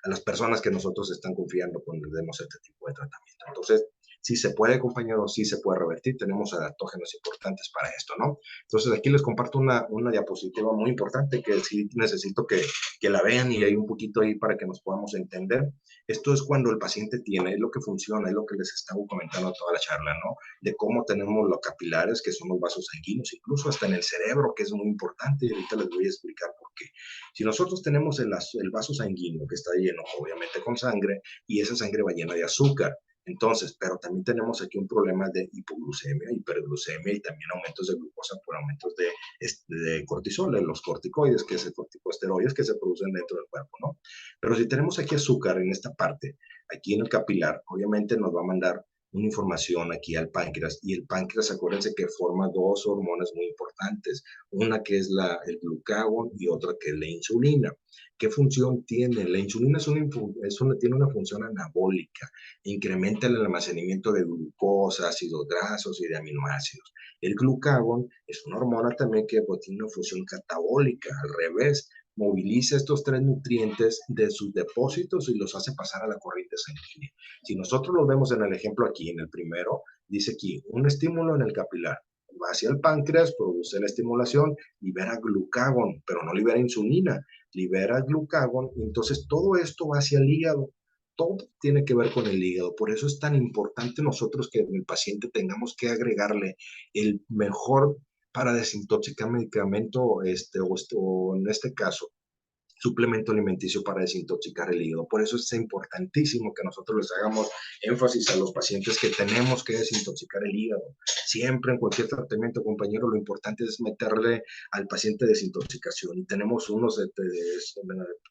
las personas que nosotros están confiando cuando demos este tipo de tratamiento. Entonces, sí se puede, compañeros, sí se puede revertir. Tenemos adaptógenos importantes para esto, ¿no? Entonces, aquí les comparto una diapositiva muy importante que sí necesito que la vean y hay un poquito ahí para que nos podamos entender. Esto es cuando el paciente tiene, es lo que funciona, es lo que les estaba comentando toda la charla, ¿no? De cómo tenemos los capilares, que son los vasos sanguíneos, incluso hasta en el cerebro, que es muy importante, y ahorita les voy a explicar por qué. Si nosotros tenemos el vaso sanguíneo que está lleno, obviamente, con sangre, y esa sangre va llena de azúcar, entonces, pero también tenemos aquí un problema de hipoglucemia, hiperglucemia y también aumentos de glucosa por aumentos de cortisol, de los corticoides, que es el corticosteroides que se producen dentro del cuerpo, ¿no? Pero si tenemos aquí azúcar en esta parte, aquí en el capilar, obviamente nos va a mandar una información aquí al páncreas y el páncreas, acuérdense que forma dos hormonas muy importantes, una que es el glucagón y otra que es la insulina. ¿Qué función tiene? La insulina tiene una función anabólica, incrementa el almacenamiento de glucosa, ácidos grasos y de aminoácidos. El glucagón es una hormona también que tiene una función catabólica, al revés, moviliza estos tres nutrientes de sus depósitos y los hace pasar a la corriente sanguínea. Si nosotros lo vemos en el ejemplo aquí, en el primero, dice aquí, un estímulo en el capilar, va hacia el páncreas, produce la estimulación, libera glucagón, pero no libera insulina, libera glucagón, y entonces todo esto va hacia el hígado. Todo tiene que ver con el hígado, por eso es tan importante nosotros que en el paciente tengamos que agregarle el mejor para desintoxicar medicamento, o en este caso, suplemento alimenticio para desintoxicar el hígado. Por eso es importantísimo que nosotros les hagamos énfasis a los pacientes que tenemos que desintoxicar el hígado. Siempre en cualquier tratamiento, compañero, lo importante es meterle al paciente desintoxicación. Y tenemos unos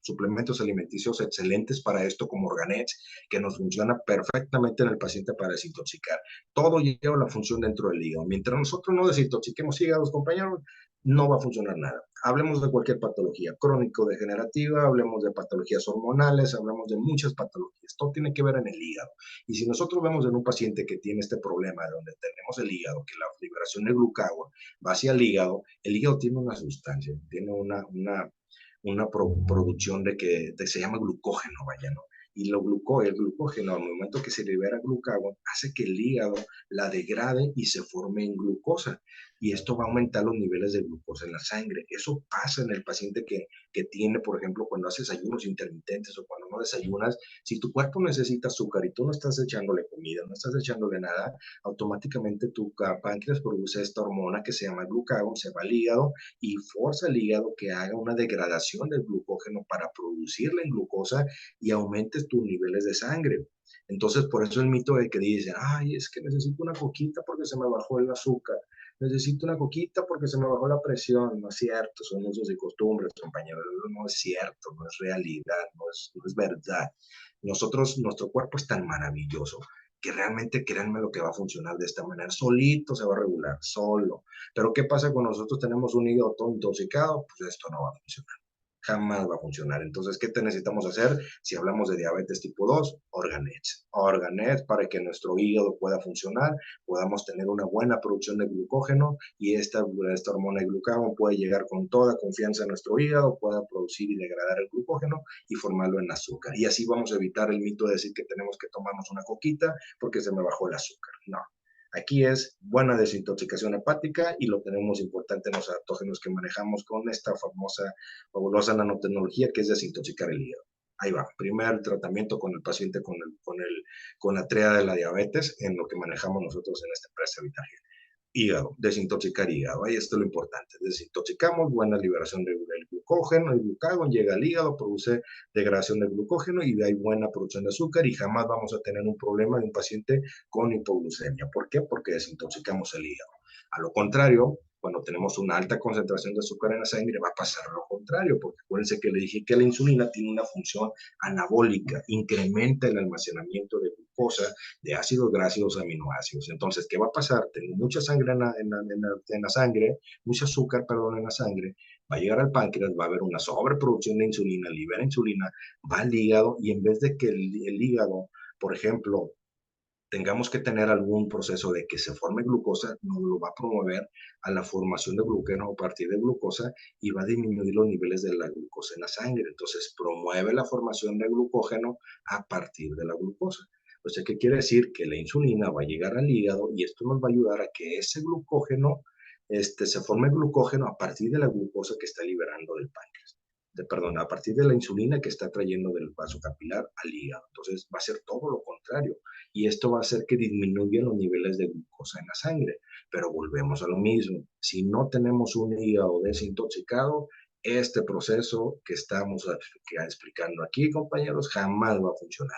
suplementos alimenticios excelentes para esto, como Organet, que nos funciona perfectamente en el paciente para desintoxicar. Todo lleva la función dentro del hígado. Mientras nosotros no desintoxiquemos hígados, compañeros, no va a funcionar nada. Hablemos de cualquier patología crónico-degenerativa, hablemos de patologías hormonales, hablamos de muchas patologías. Todo tiene que ver en el hígado. Y si nosotros vemos en un paciente que tiene este problema donde tenemos el hígado, que la liberación de glucagón va hacia el hígado tiene una sustancia, tiene una producción se llama glucógeno, vaya, ¿no? Y el glucógeno, al momento que se libera glucagón, hace que el hígado la degrade y se forme en glucosa. Y esto va a aumentar los niveles de glucosa en la sangre. Eso pasa en el paciente que tiene, por ejemplo, cuando haces ayunos intermitentes o cuando no desayunas, si tu cuerpo necesita azúcar y tú no estás echándole comida, no estás echándole nada, automáticamente tu páncreas produce esta hormona que se llama glucagón, se va al hígado y forza al hígado que haga una degradación del glucógeno para producirla en glucosa y aumentes tus niveles de sangre. Entonces, por eso el mito de que dicen, ay, es que necesito una coquita porque se me bajó el azúcar, necesito una coquita porque se me bajó la presión. No es cierto, son usos y costumbres, compañeros, no es cierto, no es realidad, no es verdad. Nuestro cuerpo es tan maravilloso que realmente créanme lo que va a funcionar de esta manera, solito se va a regular, solo. Pero ¿qué pasa cuando nosotros tenemos un hígado todo intoxicado? Pues esto no va a funcionar, jamás va a funcionar. Entonces, ¿qué necesitamos hacer? Si hablamos de diabetes tipo 2, Organets. Organets para que nuestro hígado pueda funcionar, podamos tener una buena producción de glucógeno y esta hormona de glucagón puede llegar con toda confianza a nuestro hígado, pueda producir y degradar el glucógeno y formarlo en azúcar. Y así vamos a evitar el mito de decir que tenemos que tomarnos una coquita porque se me bajó el azúcar. No, aquí es buena desintoxicación hepática y lo tenemos importante en los adaptógenos que manejamos con esta fabulosa nanotecnología que es desintoxicar el hígado. Ahí va, primer tratamiento con el paciente con la tríada de la diabetes en lo que manejamos nosotros en esta empresa Vitalgen. Hígado, desintoxicar hígado, ahí está lo importante, desintoxicamos, buena liberación del glucógeno, el glucagón llega al hígado, produce degradación del glucógeno y hay buena producción de azúcar y jamás vamos a tener un problema de un paciente con hipoglucemia. ¿Por qué? Porque desintoxicamos el hígado. A lo contrario, cuando tenemos una alta concentración de azúcar en la sangre, va a pasar lo contrario, porque acuérdense que le dije que la insulina tiene una función anabólica, incrementa el almacenamiento de glucosa, de ácidos grasos, aminoácidos. Entonces, ¿qué va a pasar? Tengo mucha sangre en la sangre, mucho azúcar, perdón, en la sangre, va a llegar al páncreas, va a haber una sobreproducción de insulina, libera insulina, va al hígado y en vez de que el hígado, por ejemplo, tengamos que tener algún proceso de que se forme glucosa, nos lo va a promover a la formación de glucógeno a partir de glucosa y va a disminuir los niveles de la glucosa en la sangre. Entonces, promueve la formación de glucógeno a partir de la glucosa. O sea, ¿qué quiere decir? Que la insulina va a llegar al hígado y esto nos va a ayudar a que ese glucógeno, se forme glucógeno a partir de la glucosa que está liberando del páncreas. Perdón, a partir de la insulina que está trayendo del vaso capilar al hígado. Entonces, va a ser todo lo contrario y esto va a hacer que disminuyan los niveles de glucosa en la sangre. Pero volvemos a lo mismo, si no tenemos un hígado desintoxicado, este proceso que estamos explicando aquí, compañeros, jamás va a funcionar.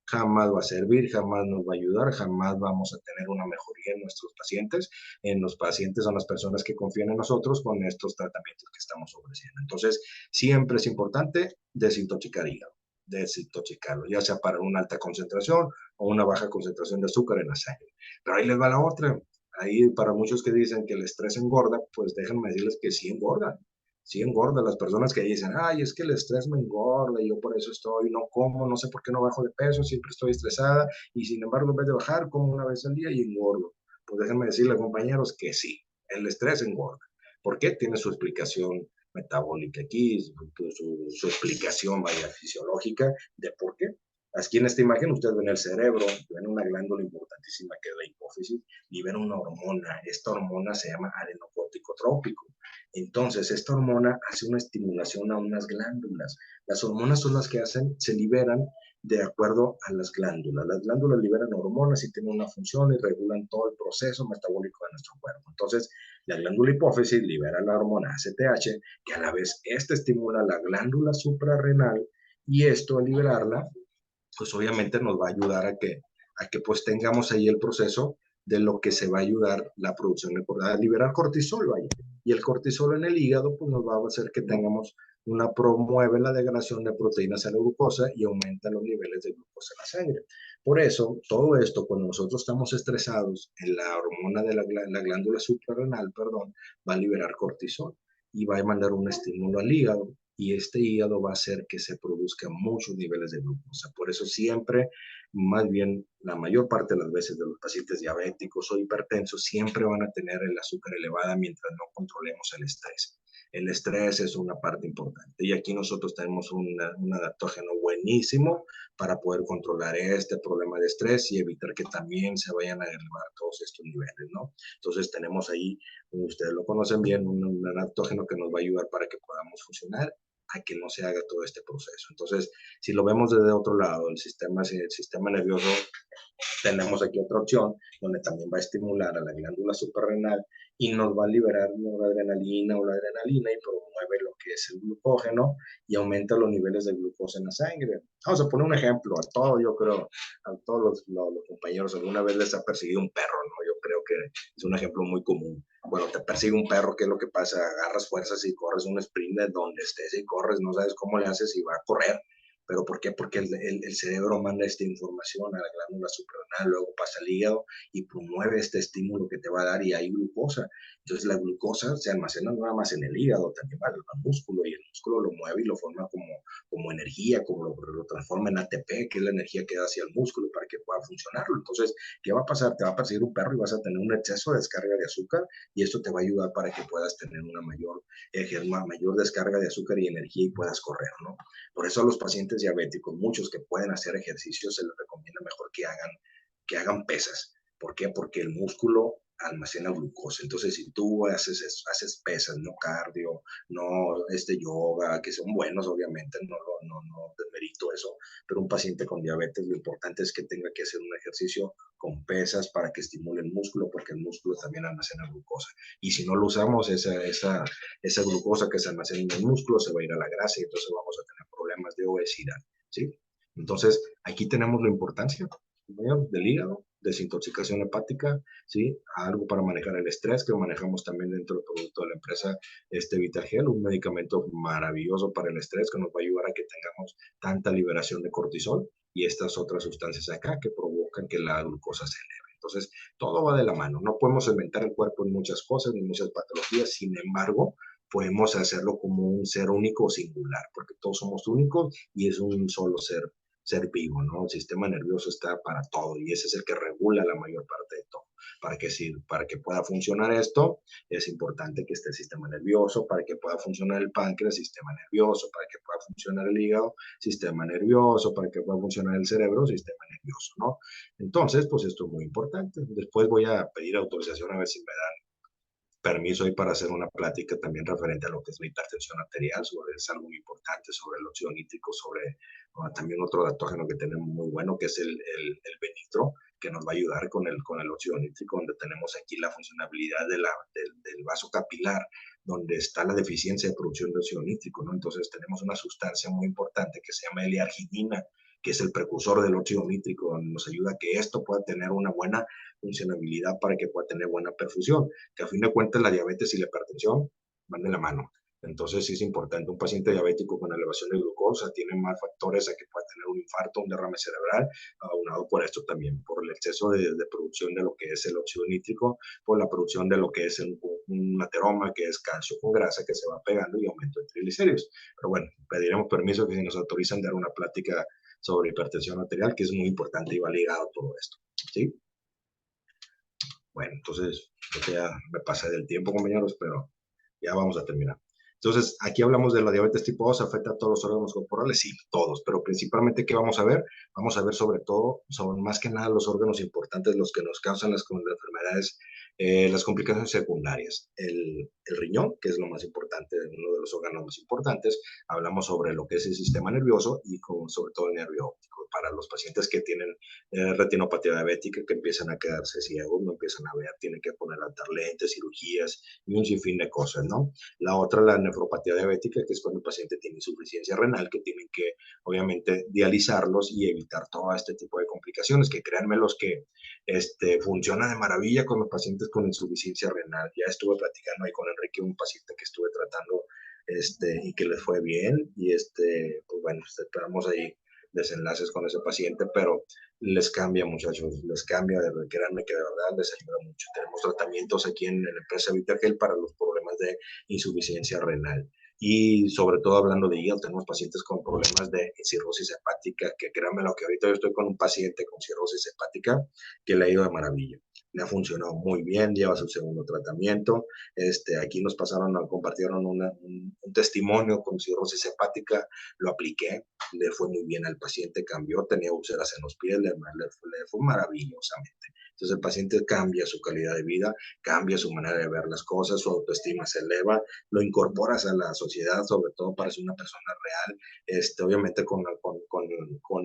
Jamás va a servir, jamás nos va a ayudar, jamás vamos a tener una mejoría en nuestros pacientes. En los pacientes son las personas que confían en nosotros con estos tratamientos que estamos ofreciendo. Entonces, siempre es importante desintoxicar hígado, desintoxicarlo, ya sea para una alta concentración o una baja concentración de azúcar en la sangre. Pero ahí les va la otra. Ahí para muchos que dicen que el estrés engorda, pues déjenme decirles que sí engorda. Sí engorda. Las personas que dicen, ay, es que el estrés me engorda y yo por eso estoy, no como, no sé por qué no bajo de peso, siempre estoy estresada y sin embargo en vez de bajar, como una vez al día y engordo. Pues déjenme decirles, compañeros, que sí, el estrés engorda. ¿Por qué? Tiene su explicación metabólica aquí, su explicación vaya fisiológica de por qué. Aquí en esta imagen ustedes ven el cerebro, ven una glándula importantísima que es la hipófisis y ven una hormona. Esta hormona se llama adenocórtico trópico. Entonces, esta hormona hace una estimulación a unas glándulas. Las hormonas son las que se liberan de acuerdo a las glándulas. Las glándulas liberan hormonas y tienen una función y regulan todo el proceso metabólico de nuestro cuerpo. Entonces, la glándula hipófisis libera la hormona ACTH, que a la vez esta estimula la glándula suprarrenal y esto al liberarla pues obviamente nos va a ayudar a que pues tengamos ahí el proceso de lo que se va a ayudar la producción de a liberar cortisol, vaya. Y el cortisol en el hígado pues nos va a hacer que tengamos promueve la degradación de proteínas a la glucosa y aumenta los niveles de glucosa en la sangre. Por eso, todo esto, cuando nosotros estamos estresados, en la hormona de la glándula suprarrenal, perdón, va a liberar cortisol y va a mandar un estímulo al hígado y este hígado va a hacer que se produzcan muchos niveles de glucosa. Por eso siempre, más bien la mayor parte de las veces de los pacientes diabéticos o hipertensos siempre van a tener el azúcar elevada mientras no controlemos el estrés. El estrés es una parte importante y aquí nosotros tenemos un adaptógeno buenísimo para poder controlar este problema de estrés y evitar que también se vayan a elevar todos estos niveles, ¿no? Entonces tenemos ahí, ustedes lo conocen bien, un adaptógeno que nos va a ayudar para que podamos funcionar a que no se haga todo este proceso. Entonces, si lo vemos desde otro lado, el sistema nervioso, tenemos aquí otra opción donde también va a estimular a la glándula suprarrenal y nos va a liberar noradrenalina o la adrenalina y promueve lo que es el glucógeno y aumenta los niveles de glucosa en la sangre. Vamos a poner un ejemplo a todos, yo creo, a todos los compañeros, alguna vez les ha perseguido un perro, ¿no? Yo creo que es un ejemplo muy común. Bueno, te persigue un perro, ¿qué es lo que pasa? Agarras fuerzas y corres un sprint de donde estés y corres, no sabes cómo le haces y va a correr. ¿Pero por qué? Porque el cerebro manda esta información a la glándula suprarrenal, luego pasa al hígado y promueve este estímulo que te va a dar y hay glucosa. Entonces la glucosa se almacena no nada más en el hígado, también va al músculo y el músculo lo mueve y lo forma como energía, como lo transforma en ATP, que es la energía que da hacia el músculo para que pueda funcionarlo. Entonces, ¿qué va a pasar? Te va a perseguir un perro y vas a tener un exceso de descarga de azúcar y esto te va a ayudar para que puedas tener una mayor descarga de azúcar y energía y puedas correr, ¿no? Por eso a los pacientes diabéticos, muchos que pueden hacer ejercicio, se les recomienda mejor que hagan pesas. ¿Por qué? Porque el músculo almacena glucosa. Entonces, si tú haces pesas, no cardio, no yoga, que son buenos, obviamente, no desmerito eso, pero un paciente con diabetes, lo importante es que tenga que hacer un ejercicio con pesas para que estimule el músculo, porque el músculo también almacena glucosa. Y si no lo usamos, esa glucosa que se almacena en el músculo se va a ir a la grasa y entonces vamos a tener problemas de obesidad, ¿sí? Entonces, aquí tenemos la importancia del hígado, desintoxicación hepática, ¿sí? Algo para manejar el estrés que manejamos también dentro del producto de la empresa, Vitalgel, un medicamento maravilloso para el estrés que nos va a ayudar a que tengamos tanta liberación de cortisol y estas otras sustancias acá que provocan provocan que la glucosa se eleve. Entonces, todo va de la mano. No podemos segmentar el cuerpo en muchas cosas, ni muchas patologías. Sin embargo, podemos hacerlo como un ser único o singular, porque todos somos únicos y es un solo ser vivo, ¿no? El sistema nervioso está para todo y ese es el que regula la mayor parte de todo. Para que pueda funcionar esto, es importante que esté el sistema nervioso, para que pueda funcionar el páncreas, sistema nervioso, para que pueda funcionar el hígado, sistema nervioso, para que pueda funcionar el cerebro, sistema nervioso, ¿no? Entonces, pues esto es muy importante. Después voy a pedir autorización a ver si me dan permiso ahí para hacer una plática también referente a lo que es la hipertensión arterial, es algo muy importante, sobre el óxido nítrico, sobre también otro datógeno que tenemos muy bueno, que es el benitro, que nos va a ayudar con el óxido nítrico, donde tenemos aquí la funcionabilidad del vaso capilar, donde está la deficiencia de producción de óxido nítrico, ¿no? Entonces tenemos una sustancia muy importante que se llama L-arginina, que es el precursor del óxido nítrico, donde nos ayuda a que esto pueda tener una buena funcionabilidad para que pueda tener buena perfusión, que a fin de cuentas la diabetes y la hipertensión van de la mano. Entonces sí es importante, un paciente diabético con elevación de glucosa tiene más factores a que pueda tener un infarto, un derrame cerebral, aunado por esto también, por el exceso de producción de lo que es el óxido nítrico, por la producción de lo que es un ateroma, que es calcio con grasa que se va pegando y aumento de triglicéridos. Pero bueno, pediremos permiso que si nos autorizan dar una plática sobre hipertensión arterial, que es muy importante y va ligado a todo esto. ¿Sí? Bueno, entonces, ya me pasé del tiempo, compañeros, pero ya vamos a terminar. Entonces, aquí hablamos de la diabetes tipo 2, afecta a todos los órganos corporales, sí, todos, pero principalmente, ¿qué vamos a ver? Vamos a ver sobre todo, son más que nada los órganos importantes, los que nos causan las enfermedades, las complicaciones secundarias. El riñón, que es lo más importante, uno de los órganos más importantes, hablamos sobre lo que es el sistema nervioso y sobre todo el nervio óptico. Para los pacientes que tienen retinopatía diabética, que empiezan a quedarse ciegos, no empiezan a ver, tienen que poner altas lentes, cirugías y un sinfín de cosas, ¿no? La otra, la nefropatía diabética, que es cuando el paciente tiene insuficiencia renal, que tienen que, obviamente, dializarlos y evitar todo este tipo de complicaciones, que créanme los que funciona de maravilla con los pacientes con insuficiencia renal. Ya estuve platicando ahí con Enrique, un paciente que estuve tratando y que le fue bien, y pues bueno, esperamos ahí desenlaces con ese paciente, pero les cambia, muchachos, les cambia, créanme que de verdad les ayuda mucho. Tenemos tratamientos aquí en la empresa Vitagel para los problemas de insuficiencia renal. Y sobre todo hablando de hígado, tenemos pacientes con problemas de cirrosis hepática, que créanme lo que ahorita yo estoy con un paciente con cirrosis hepática que le ha ido de maravilla. Le ha funcionado muy bien, lleva su segundo tratamiento. Aquí nos compartieron un testimonio con cirrosis hepática, lo apliqué, le fue muy bien al paciente, cambió, tenía úlceras en los pies, le fue maravillosamente. Entonces el paciente cambia su calidad de vida, cambia su manera de ver las cosas, su autoestima se eleva, lo incorporas a la sociedad, sobre todo para ser una persona real, obviamente con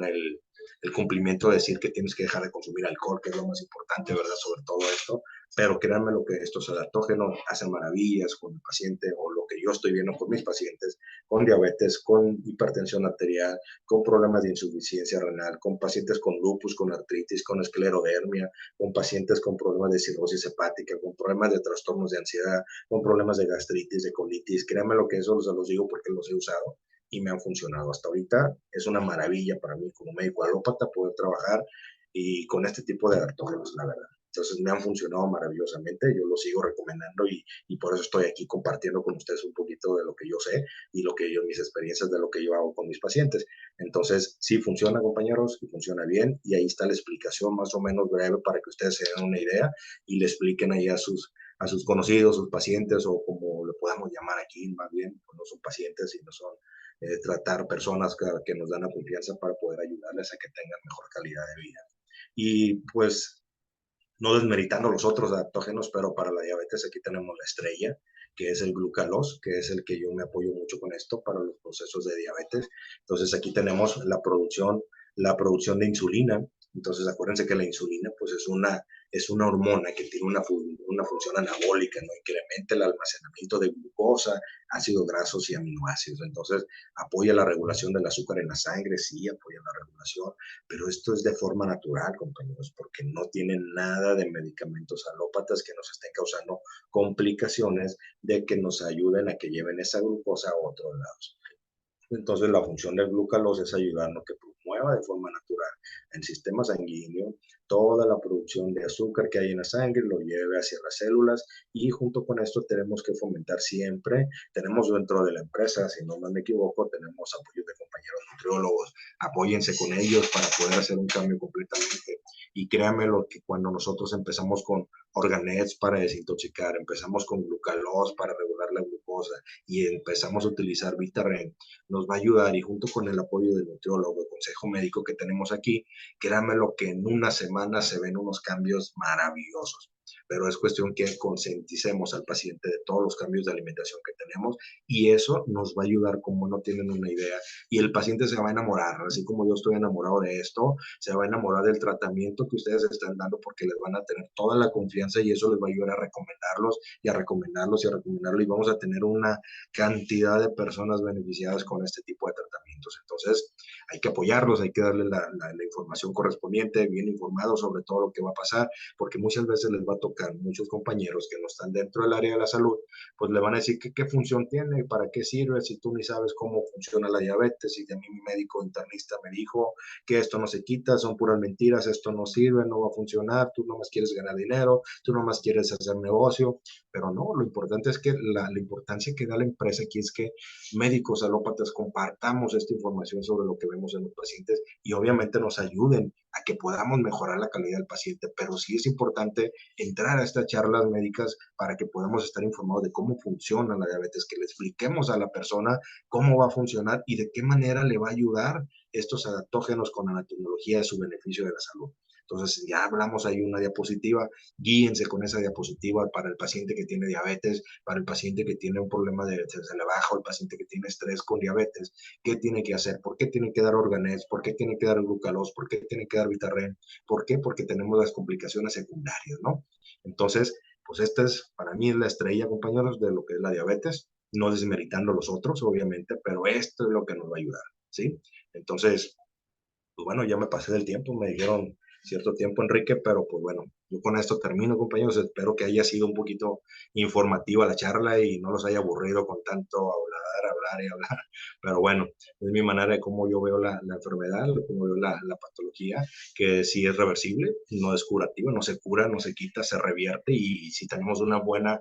el cumplimiento de decir que tienes que dejar de consumir alcohol, que es lo más importante, ¿verdad? Sobre todo esto, pero créanme lo que estos adaptógenos hacen maravillas con el paciente, o lo que yo estoy viendo con mis pacientes, con diabetes, con hipertensión arterial, con problemas de insuficiencia renal, con pacientes con lupus, con artritis, con esclerodermia, con pacientes con problemas de cirrosis hepática, con problemas de trastornos de ansiedad, con problemas de gastritis, de colitis. Créanme lo que eso se los digo porque los he usado y me han funcionado. Hasta ahorita es una maravilla para mí como médico alópata poder trabajar y con este tipo de adaptógenos, la verdad. Entonces me han funcionado maravillosamente, yo los sigo recomendando y por eso estoy aquí compartiendo con ustedes un poquito de lo que yo sé y mis experiencias de lo que yo hago con mis pacientes. Entonces, sí funciona, compañeros, y funciona bien, y ahí está la explicación más o menos breve para que ustedes se den una idea y le expliquen ahí a sus conocidos, sus pacientes, o como lo podamos llamar aquí, más bien, pues no son pacientes, sino son tratar personas que nos dan la confianza para poder ayudarles a que tengan mejor calidad de vida. Y pues no desmeritando los otros adaptógenos, pero para la diabetes aquí tenemos la estrella, que es el glucalos, que es el que yo me apoyo mucho con esto para los procesos de diabetes. Entonces aquí tenemos la producción de insulina. Entonces acuérdense que la insulina pues es una hormona que tiene una función anabólica, ¿no? Incrementa el almacenamiento de glucosa, ácidos grasos y aminoácidos. Entonces apoya la regulación del azúcar en la sangre, sí, apoya la regulación, pero esto es de forma natural, compañeros, porque no tienen nada de medicamentos alópatas que nos estén causando complicaciones de que nos ayuden a que lleven esa glucosa a otros lados. Entonces, la función del glucalós es ayudarnos que promueva de forma natural el sistema sanguíneo toda la producción de azúcar que hay en la sangre, lo lleve hacia las células y junto con esto tenemos que fomentar siempre, tenemos dentro de la empresa, si no me equivoco, tenemos apoyo de compañeros nutriólogos, apóyense con ellos para poder hacer un cambio completamente. Y créanme lo que cuando nosotros empezamos con organets para desintoxicar, empezamos con glucalós para regular la glucosa y empezamos a utilizar Vitaren, nos va a ayudar y junto con el apoyo del nutriólogo, el consejo médico que tenemos aquí, créanme lo que en una semana se ven unos cambios maravillosos. Pero es cuestión que concienticemos al paciente de todos los cambios de alimentación que tenemos y eso nos va a ayudar como no tienen una idea. Y el paciente se va a enamorar, así como yo estoy enamorado de esto, se va a enamorar del tratamiento que ustedes están dando porque les van a tener toda la confianza y eso les va a ayudar a recomendarlos y a recomendarlos y a recomendarlos y vamos a tener una cantidad de personas beneficiadas con este tipo de tratamientos. Entonces, hay que apoyarlos, hay que darle la información correspondiente, bien informados sobre todo lo que va a pasar, porque muchas veces les va a tocar muchos compañeros que no están dentro del área de la salud, pues le van a decir que qué función tiene, para qué sirve, si tú ni sabes cómo funciona la diabetes, y a mí mi médico internista me dijo que esto no se quita, son puras mentiras, esto no sirve, no va a funcionar, tú nomás quieres ganar dinero, tú nomás quieres hacer negocio, pero no, lo importante es que la importancia que da la empresa aquí es que médicos alópatas compartamos esta información sobre lo que vemos en los pacientes y obviamente nos ayuden a que podamos mejorar la calidad del paciente, pero sí es importante entrar a estas charlas médicas para que podamos estar informados de cómo funciona la diabetes, que le expliquemos a la persona cómo va a funcionar y de qué manera le va a ayudar estos adaptógenos con la nanotecnología de su beneficio de la salud. Entonces, ya hablamos ahí una diapositiva, guíense con esa diapositiva para el paciente que tiene diabetes, para el paciente que tiene un problema se le baja, o el paciente que tiene estrés con diabetes, ¿qué tiene que hacer? ¿Por qué tiene que dar organés? ¿Por qué tiene que dar glucalós? ¿Por qué tiene que dar Vitaren? ¿Por qué? Porque tenemos las complicaciones secundarias, ¿no? Entonces, pues esta es, para mí, la estrella, compañeros, de lo que es la diabetes, no desmeritando los otros, obviamente, pero esto es lo que nos va a ayudar, ¿sí? Entonces, pues bueno, ya me pasé del tiempo, me dijeron cierto tiempo, Enrique, pero pues bueno, yo con esto termino, compañeros. Espero que haya sido un poquito informativa la charla y no los haya aburrido con tanto hablar y hablar. Pero bueno, es mi manera de cómo yo veo la enfermedad, cómo veo la patología, que sí es reversible, no es curativa, no se cura, no se quita, se revierte y si tenemos una buena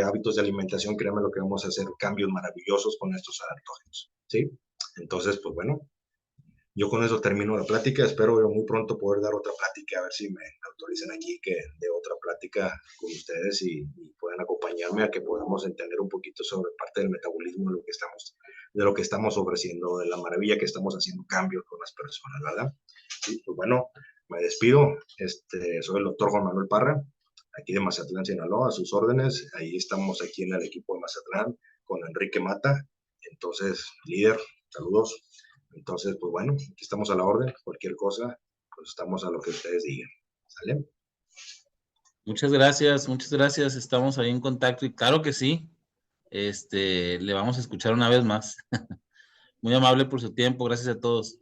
hábitos de alimentación, créanme lo que vamos a hacer cambios maravillosos con estos adaptógenos, ¿sí? Entonces, pues bueno, yo con eso termino la plática. Espero muy pronto poder dar otra plática, a ver si me autorizan aquí que de otra plática con ustedes y puedan acompañarme a que podamos entender un poquito sobre parte del metabolismo de lo que estamos ofreciendo, de la maravilla que estamos haciendo cambios con las personas, ¿verdad? Sí, pues bueno, me despido. Soy el doctor Juan Manuel Parra, aquí de Mazatlán, Sinaloa, a sus órdenes. Ahí estamos aquí en el equipo de Mazatlán con Enrique Mata. Entonces, líder, saludos. Entonces, pues bueno, aquí estamos a la orden. Cualquier cosa, pues estamos a lo que ustedes digan. ¿Sale? Muchas gracias. Estamos ahí en contacto y claro que sí. Le vamos a escuchar una vez más. Muy amable por su tiempo. Gracias a todos.